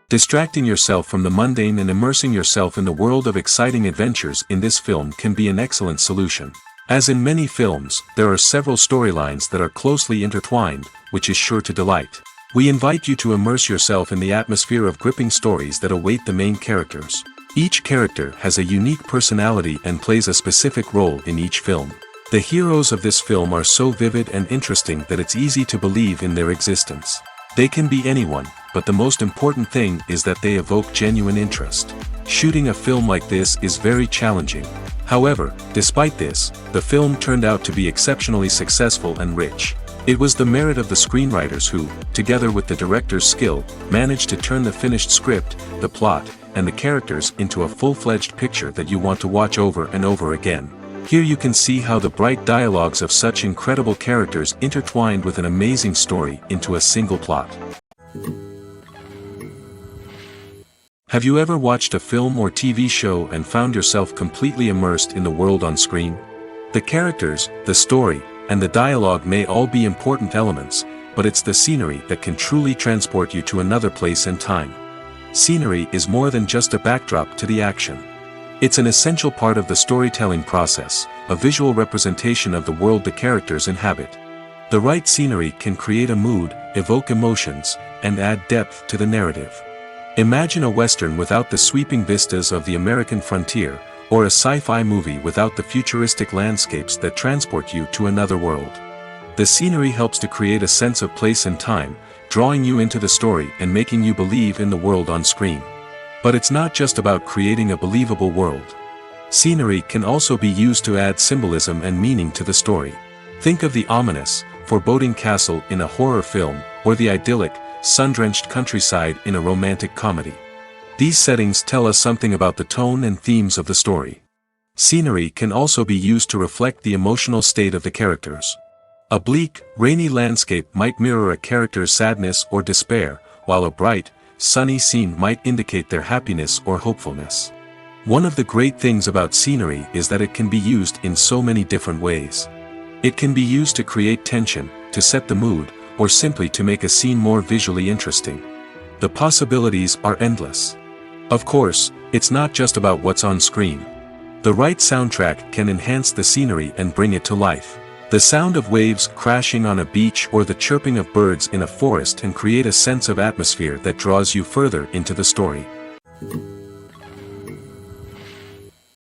Distracting yourself from the mundane and immersing yourself in the world of exciting adventures in this film can be an excellent solution. As in many films, there are several storylines that are closely intertwined, which is sure to delight. We invite you to immerse yourself in the atmosphere of gripping stories that await the main characters. Each character has a unique personality and plays a specific role in each film. The heroes of this film are so vivid and interesting that it's easy to believe in their existence. They can be anyone, but the most important thing is that they evoke genuine interest. Shooting a film like this is very challenging. However, despite this, the film turned out to be exceptionally successful and rich. It was the merit of the screenwriters who, together with the director's skill, managed to turn the finished script, the plot, and the characters into a full-fledged picture that you want to watch over and over again. Here you can see how the bright dialogues of such incredible characters intertwined with an amazing story into a single plot. Have you ever watched a film or TV show and found yourself completely immersed in the world on screen? The characters, the story, and the dialogue may all be important elements, but it's the scenery that can truly transport you to another place and time. Scenery is more than just a backdrop to the action. It's an essential part of the storytelling process, a visual representation of the world the characters inhabit. The right scenery can create a mood, evoke emotions, and add depth to the narrative. Imagine a Western without the sweeping vistas of the American frontier, or a sci-fi movie without the futuristic landscapes that transport you to another world. The scenery helps to create a sense of place and time, drawing you into the story and making you believe in the world on screen. But it's not just about creating a believable world. Scenery can also be used to add symbolism and meaning to the story. Think of the ominous, foreboding castle in a horror film, or the idyllic, sun-drenched countryside in a romantic comedy. These settings tell us something about the tone and themes of the story. Scenery can also be used to reflect the emotional state of the characters. A bleak, rainy landscape might mirror a character's sadness or despair, while a bright, sunny scene might indicate their happiness or hopefulness. One of the great things about scenery is that it can be used in so many different ways. It can be used to create tension, to set the mood, or simply to make a scene more visually interesting. The possibilities are endless. Of course, it's not just about what's on screen. The right soundtrack can enhance the scenery and bring it to life. The sound of waves crashing on a beach or the chirping of birds in a forest can create a sense of atmosphere that draws you further into the story.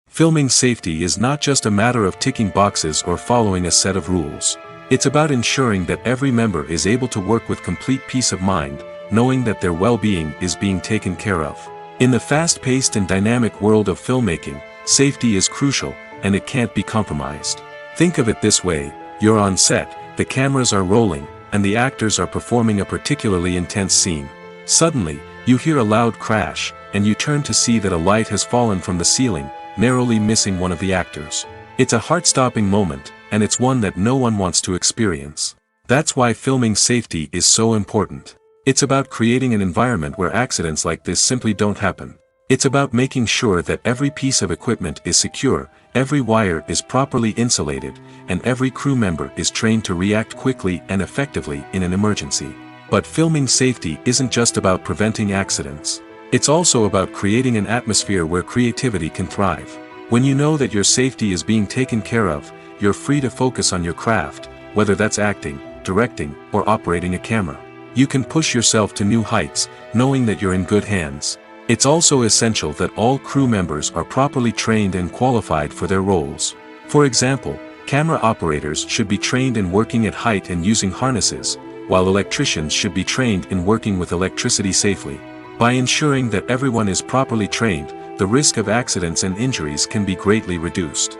Filming safety is not just a matter of ticking boxes or following a set of rules. It's about ensuring that every member is able to work with complete peace of mind, knowing that their well-being is being taken care of. In the fast-paced and dynamic world of filmmaking, safety is crucial, and it can't be compromised. Think of it this way: you're on set, the cameras are rolling, and the actors are performing a particularly intense scene. Suddenly, you hear a loud crash, and you turn to see that a light has fallen from the ceiling, narrowly missing one of the actors. It's a heart-stopping moment, and it's one that no one wants to experience. That's why filming safety is so important. It's about creating an environment where accidents like this simply don't happen. It's about making sure that every piece of equipment is secure, every wire is properly insulated, and every crew member is trained to react quickly and effectively in an emergency. But filming safety isn't just about preventing accidents. It's also about creating an atmosphere where creativity can thrive. When you know that your safety is being taken care of, you're free to focus on your craft, whether that's acting, directing, or operating a camera. You can push yourself to new heights, knowing that you're in good hands. It's also essential that all crew members are properly trained and qualified for their roles. For example, camera operators should be trained in working at height and using harnesses, while electricians should be trained in working with electricity safely. By ensuring that everyone is properly trained, the risk of accidents and injuries can be greatly reduced.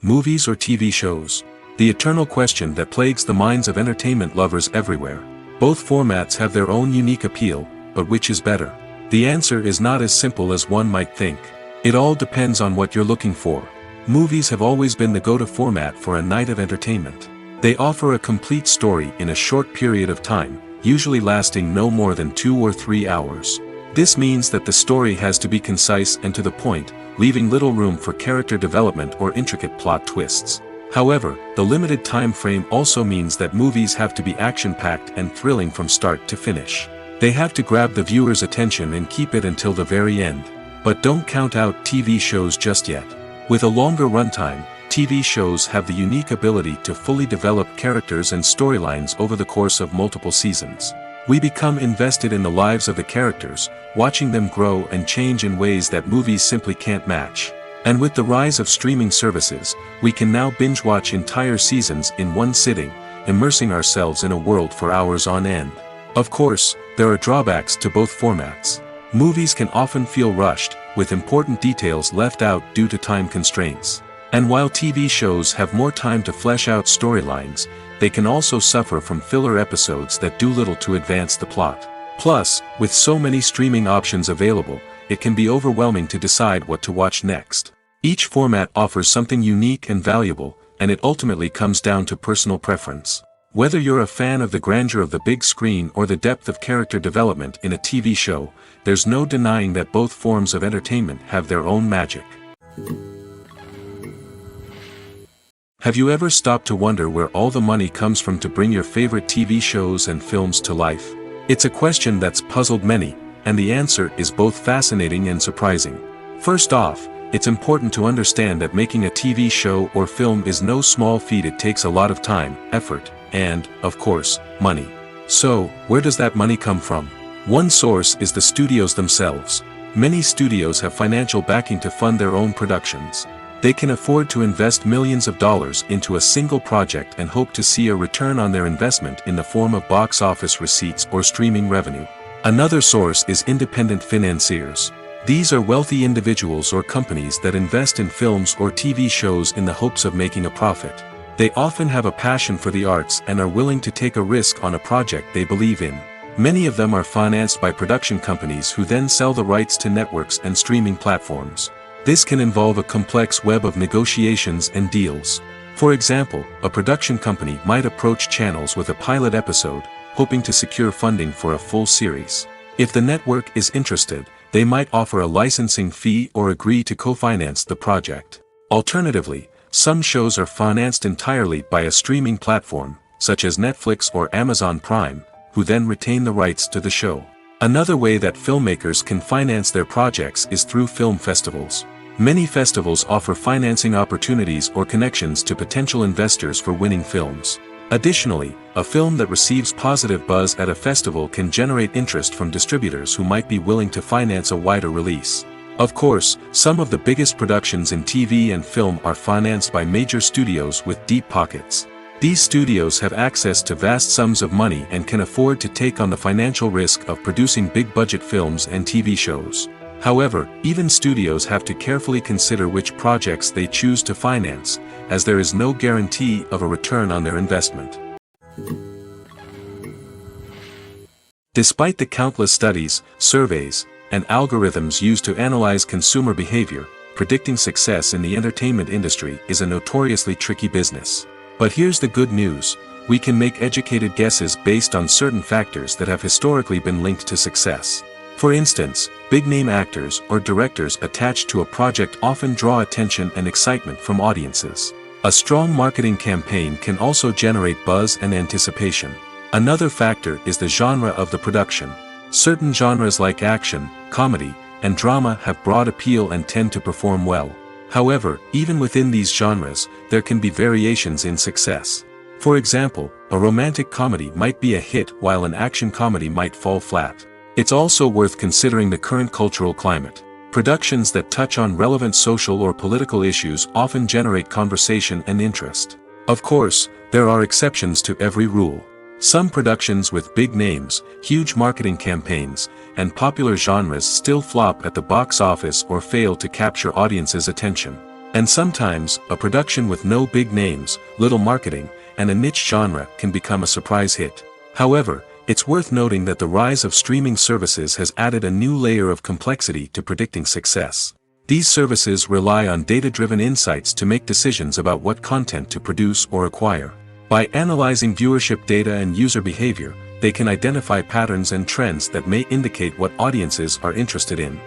Movies or TV shows? The eternal question that plagues the minds of entertainment lovers everywhere. Both formats have their own unique appeal, but which is better? The answer is not as simple as one might think. It all depends on what you're looking for. Movies have always been the go-to format for a night of entertainment. They offer a complete story in a short period of time, usually lasting no more than 2 or 3 hours. This means that the story has to be concise and to the point, leaving little room for character development or intricate plot twists. However, the limited time frame also means that movies have to be action-packed and thrilling from start to finish. They have to grab the viewer's attention and keep it until the very end. But don't count out TV shows just yet. With a longer runtime, TV shows have the unique ability to fully develop characters and storylines over the course of multiple seasons. We become invested in the lives of the characters, watching them grow and change in ways that movies simply can't match. And with the rise of streaming services, we can now binge-watch entire seasons in one sitting, immersing ourselves in a world for hours on end. Of course, there are drawbacks to both formats. Movies can often feel rushed, with important details left out due to time constraints. And while TV shows have more time to flesh out storylines, they can also suffer from filler episodes that do little to advance the plot. Plus, with so many streaming options available, it can be overwhelming to decide what to watch next. Each format offers something unique and valuable, and it ultimately comes down to personal preference. Whether you're a fan of the grandeur of the big screen or the depth of character development in a TV show, there's no denying that both forms of entertainment have their own magic. Have you ever stopped to wonder where all the money comes from to bring your favorite TV shows and films to life? It's a question that's puzzled many, and the answer is both fascinating and surprising. First off, it's important to understand that making a TV show or film is no small feat. It takes a lot of time, effort, and, of course, money. So, where does that money come from? One source is the studios themselves. Many studios have financial backing to fund their own productions. They can afford to invest millions of dollars into a single project and hope to see a return on their investment in the form of box office receipts or streaming revenue. Another source is independent financiers. These are wealthy individuals or companies that invest in films or TV shows in the hopes of making a profit. They often have a passion for the arts and are willing to take a risk on a project they believe in. Many of them are financed by production companies who then sell the rights to networks and streaming platforms. This can involve a complex web of negotiations and deals. For example, a production company might approach channels with a pilot episode, hoping to secure funding for a full series. If the network is interested, they might offer a licensing fee or agree to co-finance the project. Alternatively, some shows are financed entirely by a streaming platform, such as Netflix or Amazon Prime, who then retain the rights to the show. Another way that filmmakers can finance their projects is through film festivals. Many festivals offer financing opportunities or connections to potential investors for winning films. Additionally, a film that receives positive buzz at a festival can generate interest from distributors who might be willing to finance a wider release. Of course, some of the biggest productions in TV and film are financed by major studios with deep pockets. These studios have access to vast sums of money and can afford to take on the financial risk of producing big-budget films and TV shows. However, even studios have to carefully consider which projects they choose to finance, as there is no guarantee of a return on their investment. Despite the countless studies, surveys, and algorithms used to analyze consumer behavior, predicting success in the entertainment industry is a notoriously tricky business. But here's the good news: we can make educated guesses based on certain factors that have historically been linked to success. For instance, big-name actors or directors attached to a project often draw attention and excitement from audiences. A strong marketing campaign can also generate buzz and anticipation. Another factor is the genre of the production. Certain genres like action, comedy, and drama have broad appeal and tend to perform well. However, even within these genres, there can be variations in success. For example, a romantic comedy might be a hit while an action comedy might fall flat. It's also worth considering the current cultural climate. Productions that touch on relevant social or political issues often generate conversation and interest. Of course, there are exceptions to every rule. Some productions with big names, huge marketing campaigns, and popular genres still flop at the box office or fail to capture audiences' attention. And sometimes, a production with no big names, little marketing, and a niche genre can become a surprise hit. However, it's worth noting that the rise of streaming services has added a new layer of complexity to predicting success. These services rely on data-driven insights to make decisions about what content to produce or acquire. By analyzing viewership data and user behavior, they can identify patterns and trends that may indicate what audiences are interested in.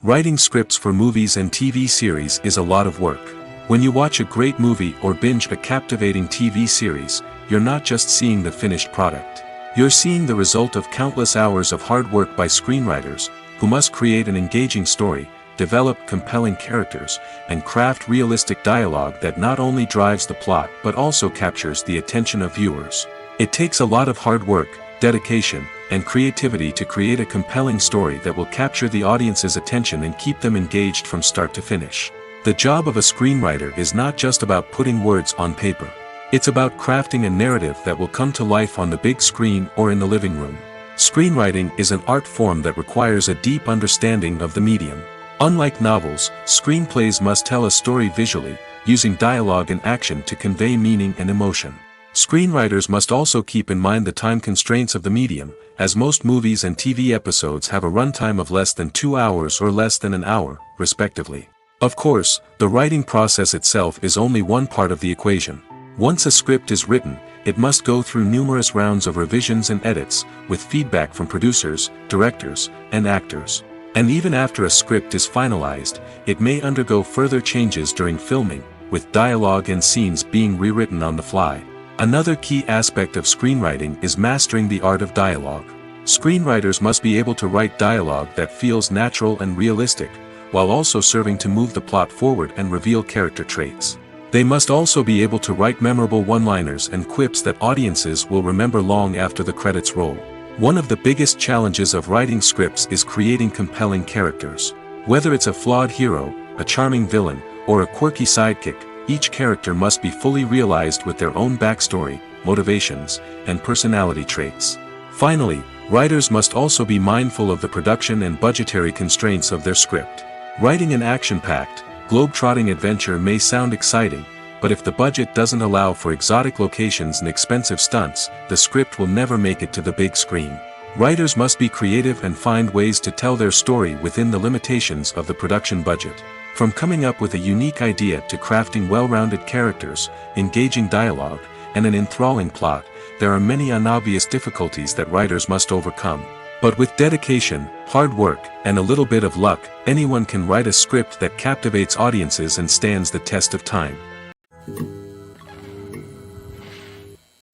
Writing scripts for movies and TV series is a lot of work. When you watch a great movie or binge a captivating TV series, you're not just seeing the finished product. You're seeing the result of countless hours of hard work by screenwriters, who must create an engaging story, develop compelling characters, and craft realistic dialogue that not only drives the plot but also captures the attention of viewers. It takes a lot of hard work, dedication, and creativity to create a compelling story that will capture the audience's attention and keep them engaged from start to finish. The job of a screenwriter is not just about putting words on paper. It's about crafting a narrative that will come to life on the big screen or in the living room. Screenwriting is an art form that requires a deep understanding of the medium. Unlike novels, screenplays must tell a story visually, using dialogue and action to convey meaning and emotion. Screenwriters must also keep in mind the time constraints of the medium, as most movies and TV episodes have a runtime of less than 2 hours or less than an hour, respectively. Of course, the writing process itself is only one part of the equation. Once a script is written, it must go through numerous rounds of revisions and edits, with feedback from producers, directors, and actors. And even after a script is finalized, it may undergo further changes during filming, with dialogue and scenes being rewritten on the fly. Another key aspect of screenwriting is mastering the art of dialogue. Screenwriters must be able to write dialogue that feels natural and realistic, while also serving to move the plot forward and reveal character traits. They must also be able to write memorable one-liners and quips that audiences will remember long after the credits roll. One of the biggest challenges of writing scripts is creating compelling characters. Whether it's a flawed hero, a charming villain, or a quirky sidekick, each character must be fully realized with their own backstory, motivations, and personality traits. Finally, writers must also be mindful of the production and budgetary constraints of their script. Writing an action-packed, globe-trotting adventure may sound exciting, but if the budget doesn't allow for exotic locations and expensive stunts, the script will never make it to the big screen. Writers must be creative and find ways to tell their story within the limitations of the production budget. From coming up with a unique idea to crafting well-rounded characters, engaging dialogue, and an enthralling plot, there are many unobvious difficulties that writers must overcome. But with dedication, hard work, and a little bit of luck, anyone can write a script that captivates audiences and stands the test of time.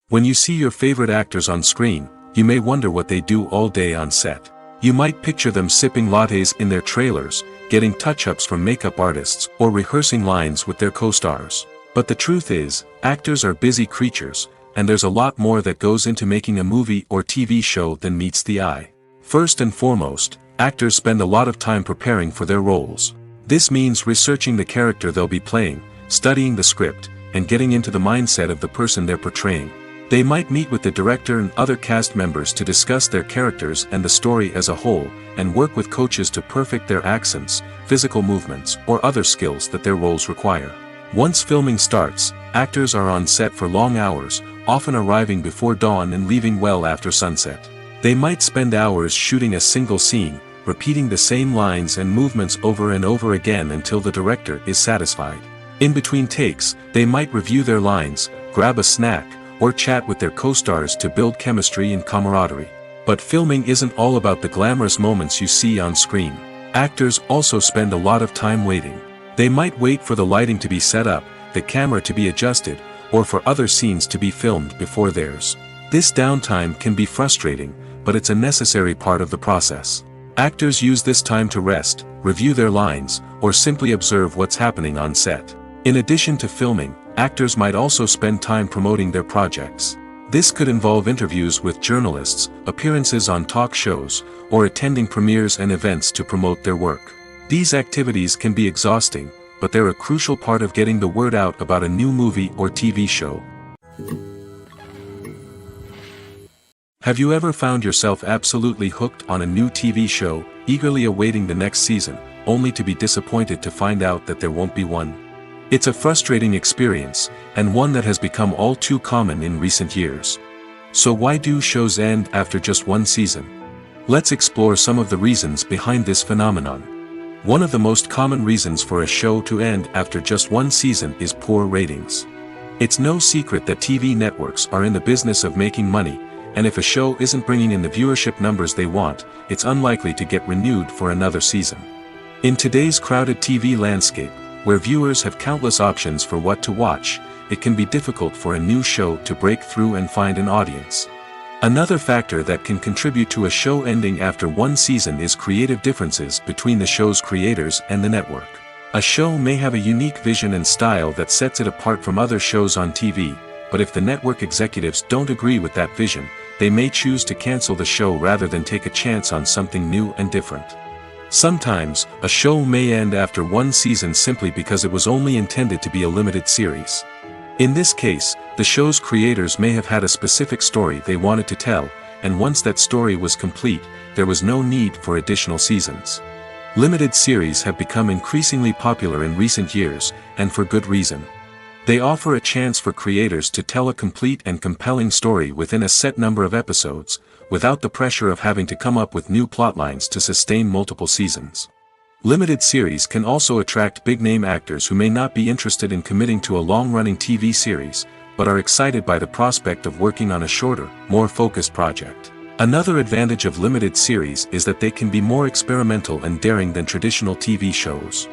When you see your favorite actors on screen, you may wonder what they do all day on set. You might picture them sipping lattes in their trailers, getting touch-ups from makeup artists, or rehearsing lines with their co-stars. But the truth is, actors are busy creatures, and there's a lot more that goes into making a movie or TV show than meets the eye. First and foremost, actors spend a lot of time preparing for their roles. This means researching the character they'll be playing, studying the script, and getting into the mindset of the person they're portraying. They might meet with the director and other cast members to discuss their characters and the story as a whole, and work with coaches to perfect their accents, physical movements, or other skills that their roles require. Once filming starts, actors are on set for long hours, often arriving before dawn and leaving well after sunset. They might spend hours shooting a single scene, repeating the same lines and movements over and over again until the director is satisfied. In between takes, they might review their lines, grab a snack, or chat with their co-stars to build chemistry and camaraderie. But filming isn't all about the glamorous moments you see on screen. Actors also spend a lot of time waiting. They might wait for the lighting to be set up, the camera to be adjusted, or for other scenes to be filmed before theirs. This downtime can be frustrating, but it's a necessary part of the process. Actors use this time to rest, review their lines, or simply observe what's happening on set. In addition to filming, actors might also spend time promoting their projects. This could involve interviews with journalists, appearances on talk shows, or attending premieres and events to promote their work. These activities can be exhausting, but they're a crucial part of getting the word out about a new movie or TV show. Have you ever found yourself absolutely hooked on a new TV show, eagerly awaiting the next season, only to be disappointed to find out that there won't be one? It's a frustrating experience, and one that has become all too common in recent years. So why do shows end after just one season? Let's explore some of the reasons behind this phenomenon. One of the most common reasons for a show to end after just one season is poor ratings. It's no secret that TV networks are in the business of making money, and if a show isn't bringing in the viewership numbers they want, it's unlikely to get renewed for another season. In today's crowded TV landscape, where viewers have countless options for what to watch, it can be difficult for a new show to break through and find an audience. Another factor that can contribute to a show ending after one season is creative differences between the show's creators and the network. A show may have a unique vision and style that sets it apart from other shows on TV, but if the network executives don't agree with that vision, they may choose to cancel the show rather than take a chance on something new and different. Sometimes, a show may end after one season simply because it was only intended to be a limited series. In this case, the show's creators may have had a specific story they wanted to tell, and once that story was complete, there was no need for additional seasons. Limited series have become increasingly popular in recent years, and for good reason. They offer a chance for creators to tell a complete and compelling story within a set number of episodes, without the pressure of having to come up with new plotlines to sustain multiple seasons. Limited series can also attract big-name actors who may not be interested in committing to a long-running TV series, but are excited by the prospect of working on a shorter, more focused project. Another advantage of limited series is that they can be more experimental and daring than traditional TV shows.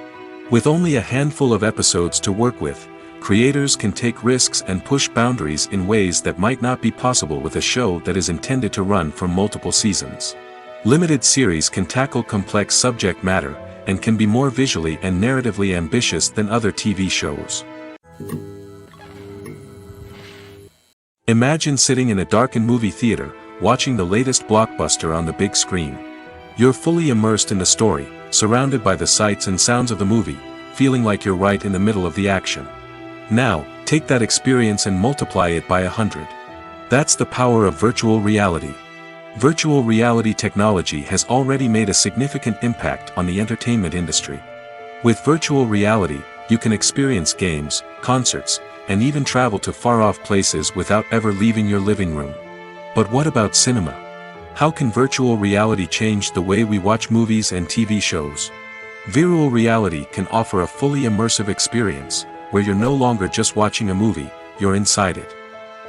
With only a handful of episodes to work with, creators can take risks and push boundaries in ways that might not be possible with a show that is intended to run for multiple seasons. Limited series can tackle complex subject matter, and can be more visually and narratively ambitious than other TV shows. Imagine sitting in a darkened movie theater, watching the latest blockbuster on the big screen. You're fully immersed in the story, surrounded by the sights and sounds of the movie, feeling like you're right in the middle of the action. Now, take that experience and multiply it by 100. That's the power of virtual reality. Virtual reality technology has already made a significant impact on the entertainment industry. With virtual reality, you can experience games, concerts, and even travel to far-off places without ever leaving your living room. But what about cinema? How can virtual reality change the way we watch movies and TV shows? Virtual reality can offer a fully immersive experience, where you're no longer just watching a movie, you're inside it.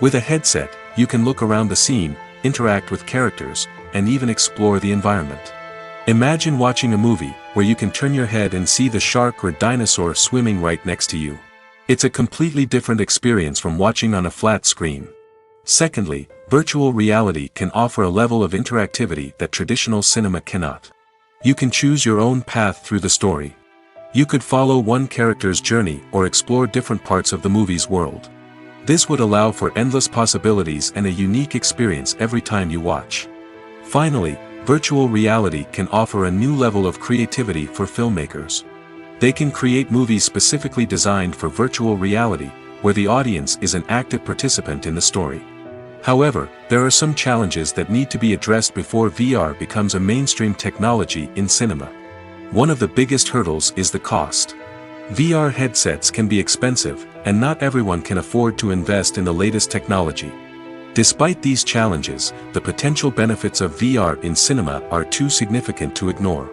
With a headset, you can look around the scene, interact with characters, and even explore the environment. Imagine watching a movie where you can turn your head and see the shark or dinosaur swimming right next to you. It's a completely different experience from watching on a flat screen. Secondly, virtual reality can offer a level of interactivity that traditional cinema cannot. You can choose your own path through the story. You could follow one character's journey or explore different parts of the movie's world. This would allow for endless possibilities and a unique experience every time you watch. Finally, virtual reality can offer a new level of creativity for filmmakers. They can create movies specifically designed for virtual reality, where the audience is an active participant in the story. However, there are some challenges that need to be addressed before VR becomes a mainstream technology in cinema. One of the biggest hurdles is the cost. VR headsets can be expensive, and not everyone can afford to invest in the latest technology. Despite these challenges, the potential benefits of VR in cinema are too significant to ignore.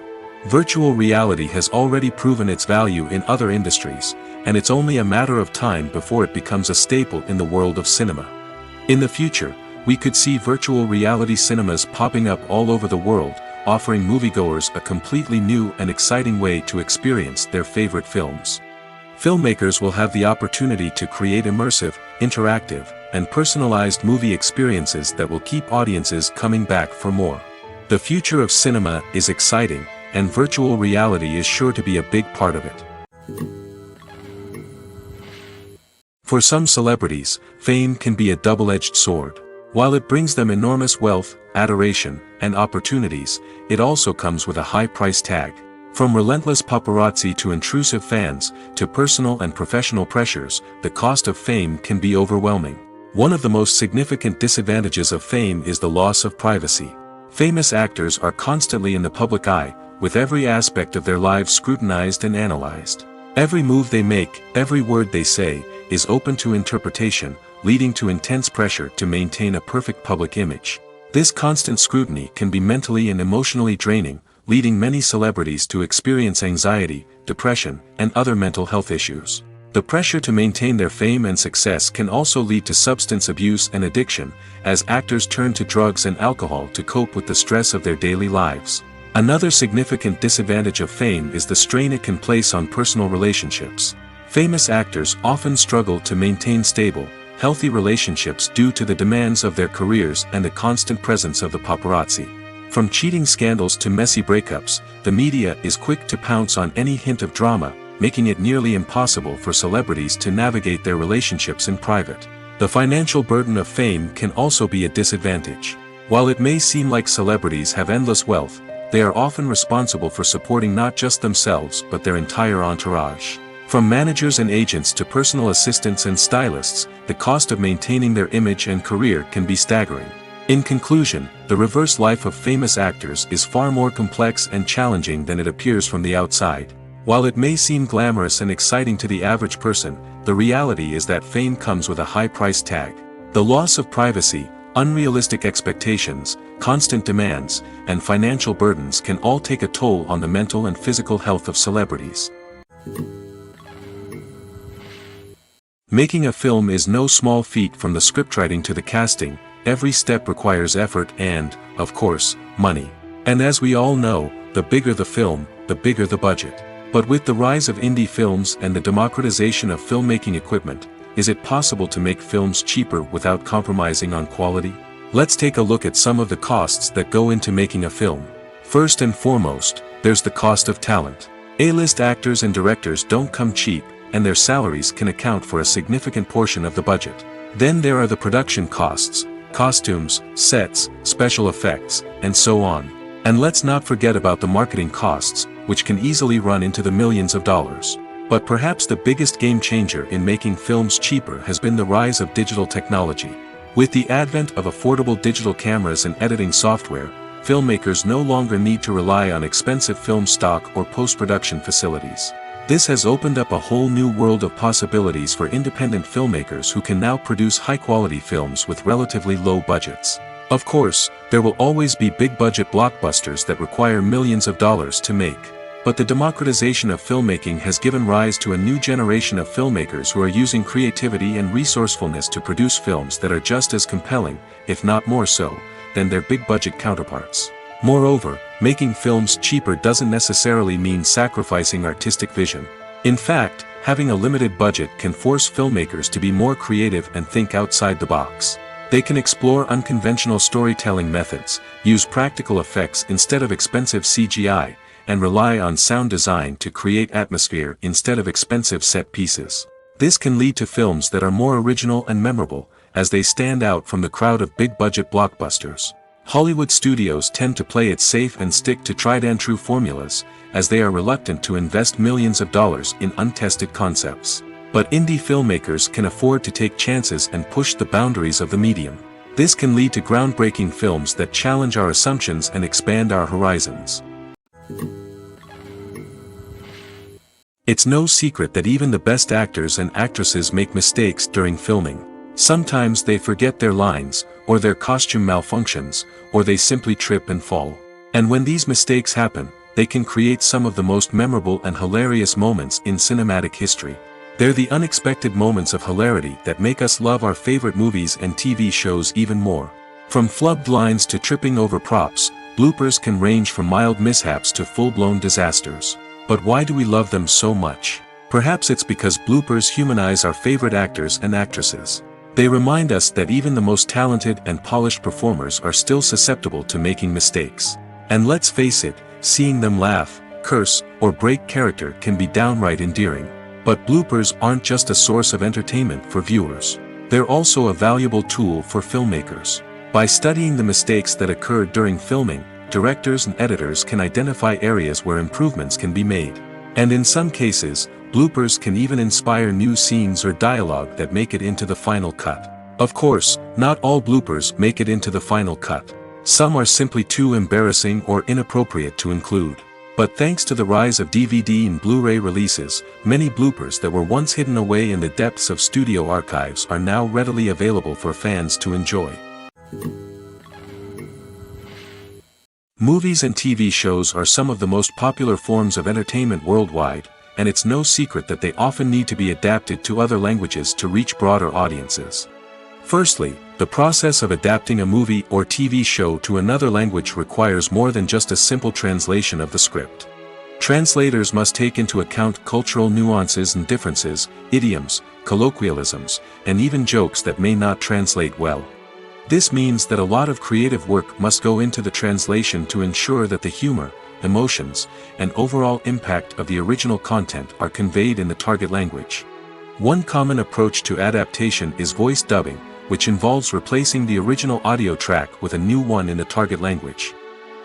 Virtual reality has already proven its value in other industries, and it's only a matter of time before it becomes a staple in the world of cinema. In the future, we could see virtual reality cinemas popping up all over the world, offering moviegoers a completely new and exciting way to experience their favorite films. Filmmakers will have the opportunity to create immersive, interactive, and personalized movie experiences that will keep audiences coming back for more. The future of cinema is exciting, and virtual reality is sure to be a big part of it. For some celebrities, fame can be a double-edged sword. While it brings them enormous wealth, adoration, and opportunities, it also comes with a high price tag. From relentless paparazzi to intrusive fans, to personal and professional pressures, the cost of fame can be overwhelming. One of the most significant disadvantages of fame is the loss of privacy. Famous actors are constantly in the public eye, with every aspect of their lives scrutinized and analyzed. Every move they make, every word they say, is open to interpretation, leading to intense pressure to maintain a perfect public image. This constant scrutiny can be mentally and emotionally draining, leading many celebrities to experience anxiety, depression, and other mental health issues. The pressure to maintain their fame and success can also lead to substance abuse and addiction, as actors turn to drugs and alcohol to cope with the stress of their daily lives. Another significant disadvantage of fame is the strain it can place on personal relationships. Famous actors often struggle to maintain stable, healthy relationships due to the demands of their careers and the constant presence of the paparazzi. From cheating scandals to messy breakups, the media is quick to pounce on any hint of drama, making it nearly impossible for celebrities to navigate their relationships in private. The financial burden of fame can also be a disadvantage. While it may seem like celebrities have endless wealth, they are often responsible for supporting not just themselves but their entire entourage. From managers and agents to personal assistants and stylists, the cost of maintaining their image and career can be staggering. In conclusion, the reverse life of famous actors is far more complex and challenging than it appears from the outside. While it may seem glamorous and exciting to the average person, the reality is that fame comes with a high price tag. The loss of privacy, unrealistic expectations, constant demands, and financial burdens can all take a toll on the mental and physical health of celebrities. Making a film is no small feat. From the scriptwriting to the casting, every step requires effort and, of course, money. And as we all know, the bigger the film, the bigger the budget. But with the rise of indie films and the democratization of filmmaking equipment, is it possible to make films cheaper without compromising on quality? Let's take a look at some of the costs that go into making a film. First and foremost, there's the cost of talent. A-list actors and directors don't come cheap, and their salaries can account for a significant portion of the budget. Then there are the production costs, costumes, sets, special effects, and so on. And let's not forget about the marketing costs, which can easily run into the millions of dollars. But perhaps the biggest game changer in making films cheaper has been the rise of digital technology. With the advent of affordable digital cameras and editing software, filmmakers no longer need to rely on expensive film stock or post-production facilities. This has opened up a whole new world of possibilities for independent filmmakers who can now produce high-quality films with relatively low budgets. Of course, there will always be big-budget blockbusters that require millions of dollars to make. But the democratization of filmmaking has given rise to a new generation of filmmakers who are using creativity and resourcefulness to produce films that are just as compelling, if not more so, than their big-budget counterparts. Moreover, making films cheaper doesn't necessarily mean sacrificing artistic vision. In fact, having a limited budget can force filmmakers to be more creative and think outside the box. They can explore unconventional storytelling methods, use practical effects instead of expensive CGI, and rely on sound design to create atmosphere instead of expensive set pieces. This can lead to films that are more original and memorable, as they stand out from the crowd of big-budget blockbusters. Hollywood studios tend to play it safe and stick to tried-and-true formulas, as they are reluctant to invest millions of dollars in untested concepts. But indie filmmakers can afford to take chances and push the boundaries of the medium. This can lead to groundbreaking films that challenge our assumptions and expand our horizons. It's no secret that even the best actors and actresses make mistakes during filming. Sometimes they forget their lines, or their costume malfunctions, or they simply trip and fall. And when these mistakes happen, they can create some of the most memorable and hilarious moments in cinematic history. They're the unexpected moments of hilarity that make us love our favorite movies and TV shows even more. From flubbed lines to tripping over props, bloopers can range from mild mishaps to full-blown disasters. But why do we love them so much? Perhaps it's because bloopers humanize our favorite actors and actresses. They remind us that even the most talented and polished performers are still susceptible to making mistakes. And let's face it, seeing them laugh, curse, or break character can be downright endearing. But bloopers aren't just a source of entertainment for viewers. They're also a valuable tool for filmmakers. By studying the mistakes that occurred during filming, directors and editors can identify areas where improvements can be made. And in some cases, bloopers can even inspire new scenes or dialogue that make it into the final cut. Of course, not all bloopers make it into the final cut. Some are simply too embarrassing or inappropriate to include. But thanks to the rise of DVD and Blu-ray releases, many bloopers that were once hidden away in the depths of studio archives are now readily available for fans to enjoy. Movies and TV shows are some of the most popular forms of entertainment worldwide, and it's no secret that they often need to be adapted to other languages to reach broader audiences. Firstly, The process of adapting a movie or TV show to another language requires more than just a simple translation of the script. Translators must take into account cultural nuances and differences, idioms, colloquialisms, and even jokes that may not translate well. This means that a lot of creative work must go into the translation to ensure that the humor, emotions, and overall impact of the original content are conveyed in the target language. One common approach to adaptation is voice dubbing, which involves replacing the original audio track with a new one in the target language.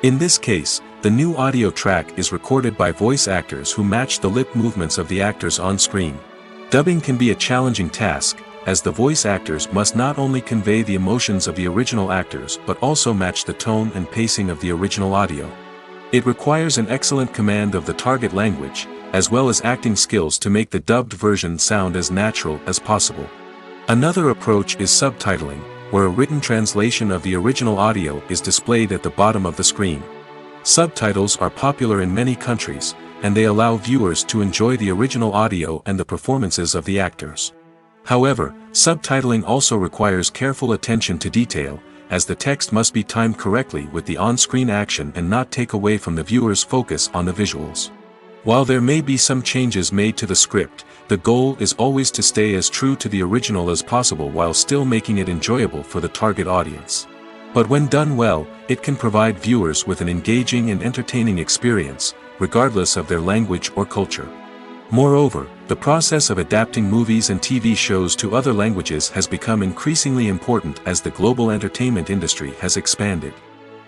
In this case, the new audio track is recorded by voice actors who match the lip movements of the actors on screen. Dubbing can be a challenging task, as the voice actors must not only convey the emotions of the original actors but also match the tone and pacing of the original audio. It requires an excellent command of the target language, as well as acting skills to make the dubbed version sound as natural as possible. Another approach is subtitling, where a written translation of the original audio is displayed at the bottom of the screen. Subtitles are popular in many countries, and they allow viewers to enjoy the original audio and the performances of the actors. However, subtitling also requires careful attention to detail, as the text must be timed correctly with the on-screen action and not take away from the viewer's focus on the visuals. While there may be some changes made to the script, the goal is always to stay as true to the original as possible while still making it enjoyable for the target audience. But when done well, it can provide viewers with an engaging and entertaining experience, regardless of their language or culture. Moreover, the process of adapting movies and TV shows to other languages has become increasingly important as the global entertainment industry has expanded.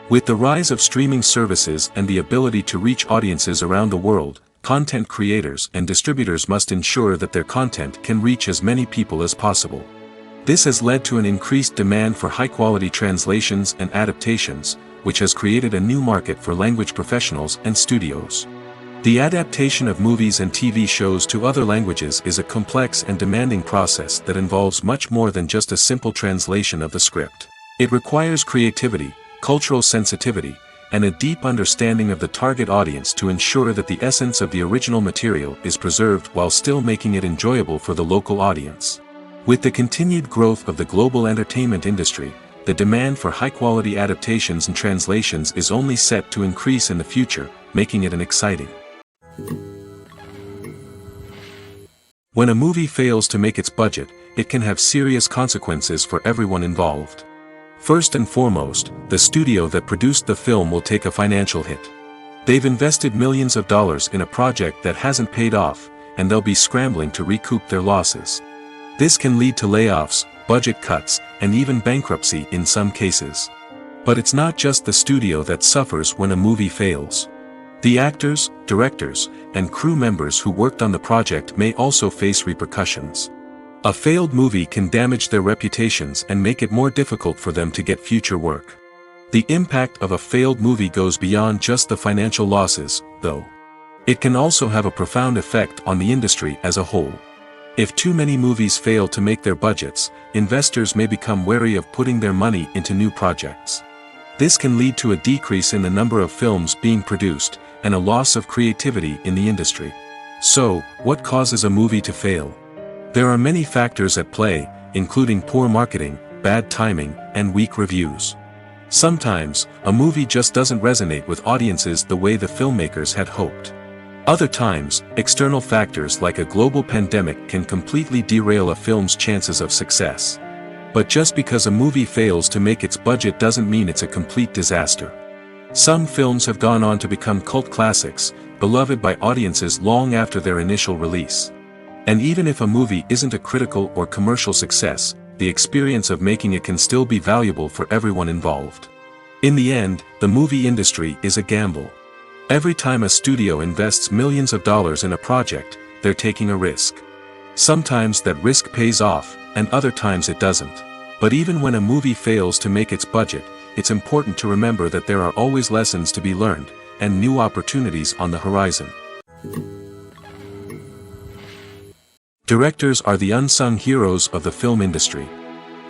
With the rise of streaming services and the ability to reach audiences around the world, content creators and distributors must ensure that their content can reach as many people as possible. This has led to an increased demand for high-quality translations and adaptations, which has created a new market for language professionals and studios. The adaptation of movies and TV shows to other languages is a complex and demanding process that involves much more than just a simple translation of the script. It requires creativity, cultural sensitivity, and a deep understanding of the target audience to ensure that the essence of the original material is preserved while still making it enjoyable for the local audience. With the continued growth of the global entertainment industry, the demand for high-quality adaptations and translations is only set to increase in the future, making it an exciting. When a movie fails to make its budget, it can have serious consequences for everyone involved. First and foremost, the studio that produced the film will take a financial hit. They've invested millions of dollars in a project that hasn't paid off, and they'll be scrambling to recoup their losses. This can lead to layoffs, budget cuts, and even bankruptcy in some cases. But it's not just the studio that suffers when a movie fails. The actors, directors, and crew members who worked on the project may also face repercussions. A failed movie can damage their reputations and make it more difficult for them to get future work. The impact of a failed movie goes beyond just the financial losses, though. It can also have a profound effect on the industry as a whole. If too many movies fail to make their budgets, investors may become wary of putting their money into new projects. This can lead to a decrease in the number of films being produced, and a loss of creativity in the industry. So, what causes a movie to fail? There are many factors at play, including poor marketing, bad timing, and weak reviews. Sometimes, a movie just doesn't resonate with audiences the way the filmmakers had hoped. Other times, external factors like a global pandemic can completely derail a film's chances of success. But just because a movie fails to make its budget doesn't mean it's a complete disaster. Some films have gone on to become cult classics, beloved by audiences long after their initial release. And even if a movie isn't a critical or commercial success, the experience of making it can still be valuable for everyone involved. In the end, the movie industry is a gamble. Every time a studio invests millions of dollars in a project, they're taking a risk. Sometimes that risk pays off, and other times it doesn't. But even when a movie fails to make its budget, it's important to remember that there are always lessons to be learned, and new opportunities on the horizon. Directors are the unsung heroes of the film industry.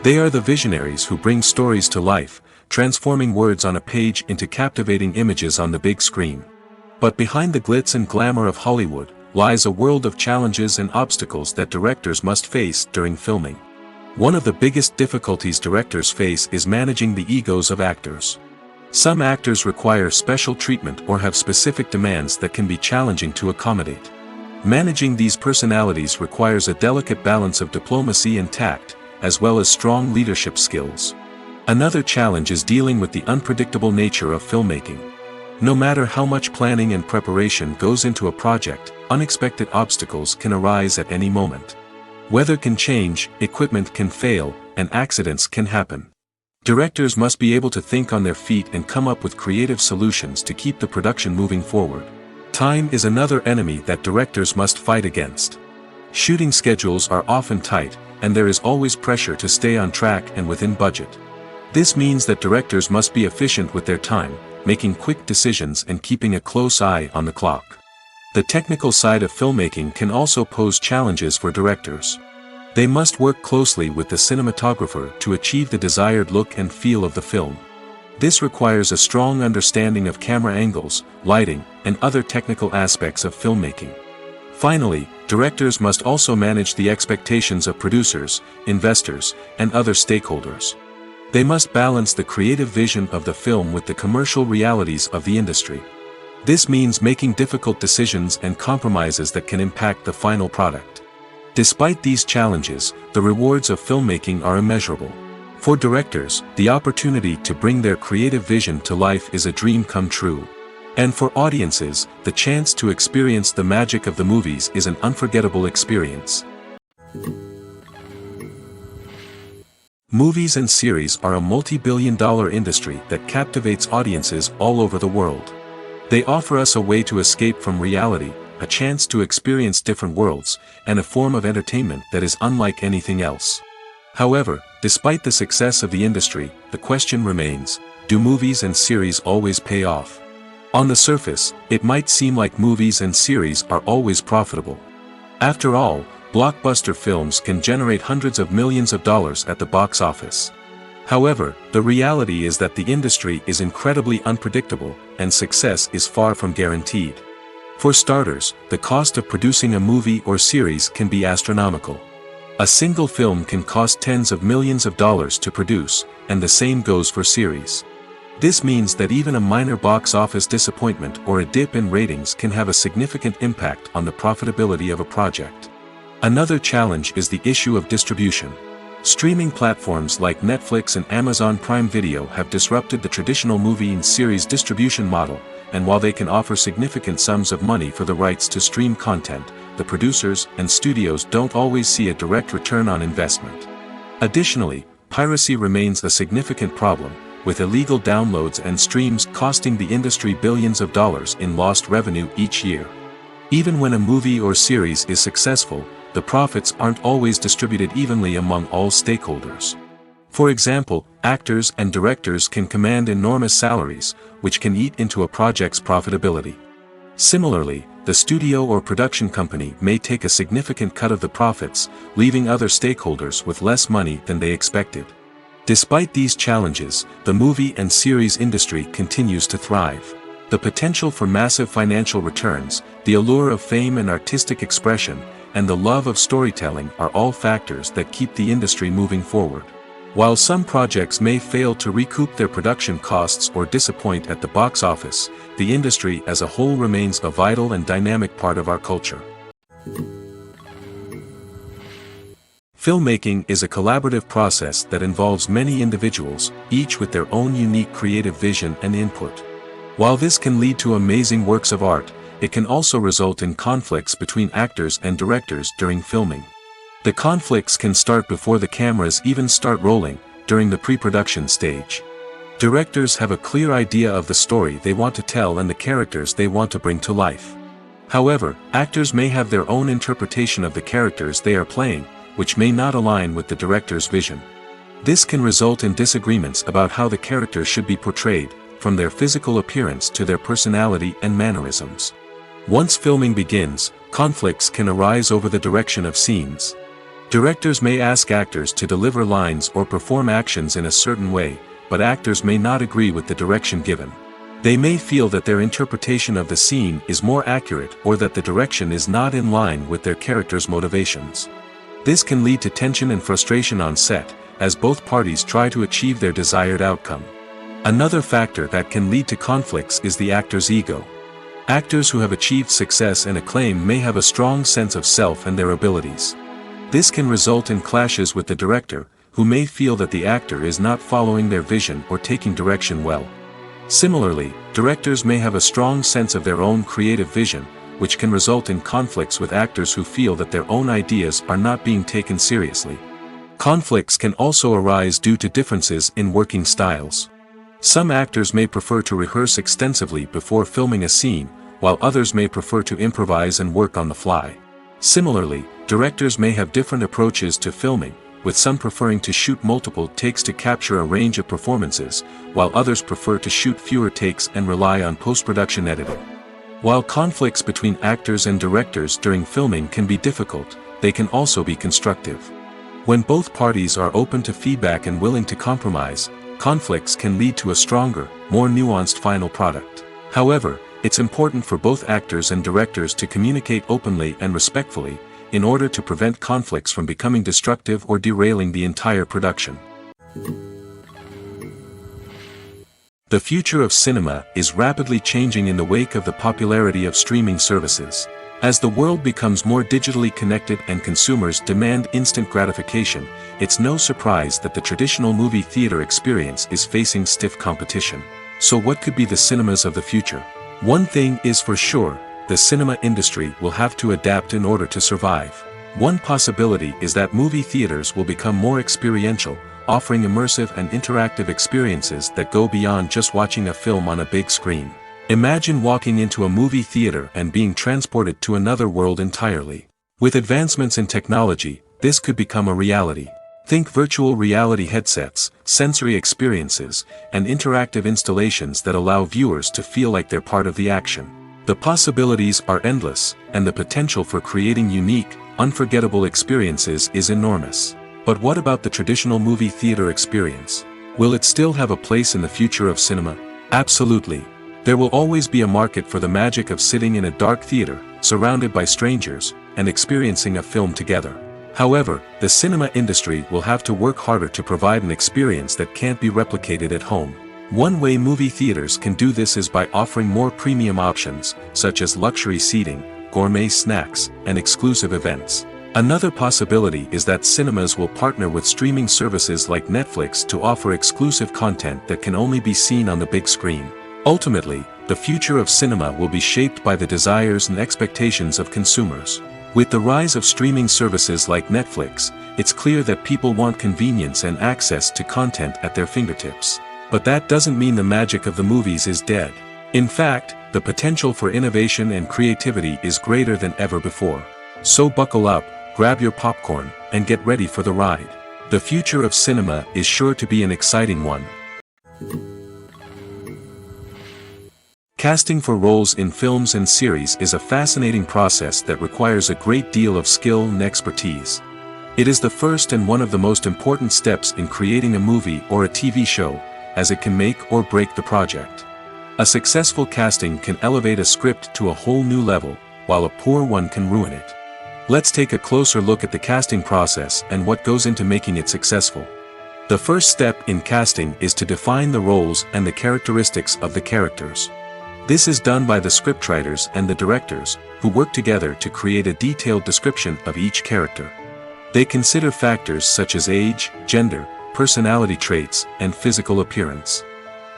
They are the visionaries who bring stories to life, transforming words on a page into captivating images on the big screen. But behind the glitz and glamour of Hollywood, lies a world of challenges and obstacles that directors must face during filming. One of the biggest difficulties directors face is managing the egos of actors. Some actors require special treatment or have specific demands that can be challenging to accommodate. Managing these personalities requires a delicate balance of diplomacy and tact, as well as strong leadership skills. Another challenge is dealing with the unpredictable nature of filmmaking. No matter how much planning and preparation goes into a project, unexpected obstacles can arise at any moment. Weather can change, equipment can fail, and accidents can happen. Directors must be able to think on their feet and come up with creative solutions to keep the production moving forward. Time is another enemy that directors must fight against. Shooting schedules are often tight, and there is always pressure to stay on track and within budget. This means that directors must be efficient with their time, making quick decisions and keeping a close eye on the clock. The technical side of filmmaking can also pose challenges for directors. They must work closely with the cinematographer to achieve the desired look and feel of the film. This requires a strong understanding of camera angles, lighting, and other technical aspects of filmmaking. Finally, directors must also manage the expectations of producers, investors, and other stakeholders. They must balance the creative vision of the film with the commercial realities of the industry. This means making difficult decisions and compromises that can impact the final product. Despite these challenges, the rewards of filmmaking are immeasurable. For directors, the opportunity to bring their creative vision to life is a dream come true. And for audiences, the chance to experience the magic of the movies is an unforgettable experience. Movies and series are a multi-billion-dollar industry that captivates audiences all over the world. They offer us a way to escape from reality, a chance to experience different worlds, and a form of entertainment that is unlike anything else. However, despite the success of the industry, the question remains, do movies and series always pay off? On the surface, it might seem like movies and series are always profitable. After all, blockbuster films can generate hundreds of millions of dollars at the box office. However, the reality is that the industry is incredibly unpredictable, and success is far from guaranteed. For starters, the cost of producing a movie or series can be astronomical. A single film can cost tens of millions of dollars to produce, and the same goes for series. This means that even a minor box office disappointment or a dip in ratings can have a significant impact on the profitability of a project. Another challenge is the issue of distribution. Streaming platforms like Netflix and Amazon Prime Video have disrupted the traditional movie and series distribution model, and while they can offer significant sums of money for the rights to stream content, the producers and studios don't always see a direct return on investment. Additionally, piracy remains a significant problem, with illegal downloads and streams costing the industry billions of dollars in lost revenue each year. Even when a movie or series is successful, the profits aren't always distributed evenly among all stakeholders. For example, actors and directors can command enormous salaries, which can eat into a project's profitability. Similarly, the studio or production company may take a significant cut of the profits, leaving other stakeholders with less money than they expected. Despite these challenges, the movie and series industry continues to thrive. The potential for massive financial returns, the allure of fame and artistic expression, and the love of storytelling are all factors that keep the industry moving forward. While some projects may fail to recoup their production costs or disappoint at the box office, the industry as a whole remains a vital and dynamic part of our culture. Filmmaking is a collaborative process that involves many individuals, each with their own unique creative vision and input. While this can lead to amazing works of art, it can also result in conflicts between actors and directors during filming. The conflicts can start before the cameras even start rolling, during the pre-production stage. Directors have a clear idea of the story they want to tell and the characters they want to bring to life. However, actors may have their own interpretation of the characters they are playing, which may not align with the director's vision. This can result in disagreements about how the characters should be portrayed, from their physical appearance to their personality and mannerisms. Once filming begins, conflicts can arise over the direction of scenes. Directors may ask actors to deliver lines or perform actions in a certain way, but actors may not agree with the direction given. They may feel that their interpretation of the scene is more accurate or that the direction is not in line with their character's motivations. This can lead to tension and frustration on set, as both parties try to achieve their desired outcome. Another factor that can lead to conflicts is the actor's ego. Actors who have achieved success and acclaim may have a strong sense of self and their abilities. This can result in clashes with the director, who may feel that the actor is not following their vision or taking direction well. Similarly, directors may have a strong sense of their own creative vision, which can result in conflicts with actors who feel that their own ideas are not being taken seriously. Conflicts can also arise due to differences in working styles. Some actors may prefer to rehearse extensively before filming a scene, while others may prefer to improvise and work on the fly. Similarly, directors may have different approaches to filming, with some preferring to shoot multiple takes to capture a range of performances, while others prefer to shoot fewer takes and rely on post-production editing. While conflicts between actors and directors during filming can be difficult, they can also be constructive. When both parties are open to feedback and willing to compromise, conflicts can lead to a stronger, more nuanced final product. However, it's important for both actors and directors to communicate openly and respectfully, in order to prevent conflicts from becoming destructive or derailing the entire production. The future of cinema is rapidly changing in the wake of the popularity of streaming services. As the world becomes more digitally connected and consumers demand instant gratification, it's no surprise that the traditional movie theater experience is facing stiff competition. So what could be the cinemas of the future? One thing is for sure, the cinema industry will have to adapt in order to survive. One possibility is that movie theaters will become more experiential, offering immersive and interactive experiences that go beyond just watching a film on a big screen. Imagine walking into a movie theater and being transported to another world entirely. With advancements in technology, this could become a reality. Think virtual reality headsets, sensory experiences, and interactive installations that allow viewers to feel like they're part of the action. The possibilities are endless, and the potential for creating unique, unforgettable experiences is enormous. But what about the traditional movie theater experience? Will it still have a place in the future of cinema? Absolutely. There will always be a market for the magic of sitting in a dark theater, surrounded by strangers, and experiencing a film together. However, the cinema industry will have to work harder to provide an experience that can't be replicated at home. One way movie theaters can do this is by offering more premium options, such as luxury seating, gourmet snacks, and exclusive events. Another possibility is that cinemas will partner with streaming services like Netflix to offer exclusive content that can only be seen on the big screen. Ultimately, the future of cinema will be shaped by the desires and expectations of consumers. With the rise of streaming services like Netflix, it's clear that people want convenience and access to content at their fingertips. But that doesn't mean the magic of the movies is dead. In fact, the potential for innovation and creativity is greater than ever before. So buckle up, grab your popcorn, and get ready for the ride. The future of cinema is sure to be an exciting one. Casting for roles in films and series is a fascinating process that requires a great deal of skill and expertise. It is the first and one of the most important steps in creating a movie or a TV show, as it can make or break the project. A successful casting can elevate a script to a whole new level, while a poor one can ruin it. Let's take a closer look at the casting process and what goes into making it successful. The first step in casting is to define the roles and the characteristics of the characters. This is done by the scriptwriters and the directors, who work together to create a detailed description of each character. They consider factors such as age, gender, personality traits, and physical appearance.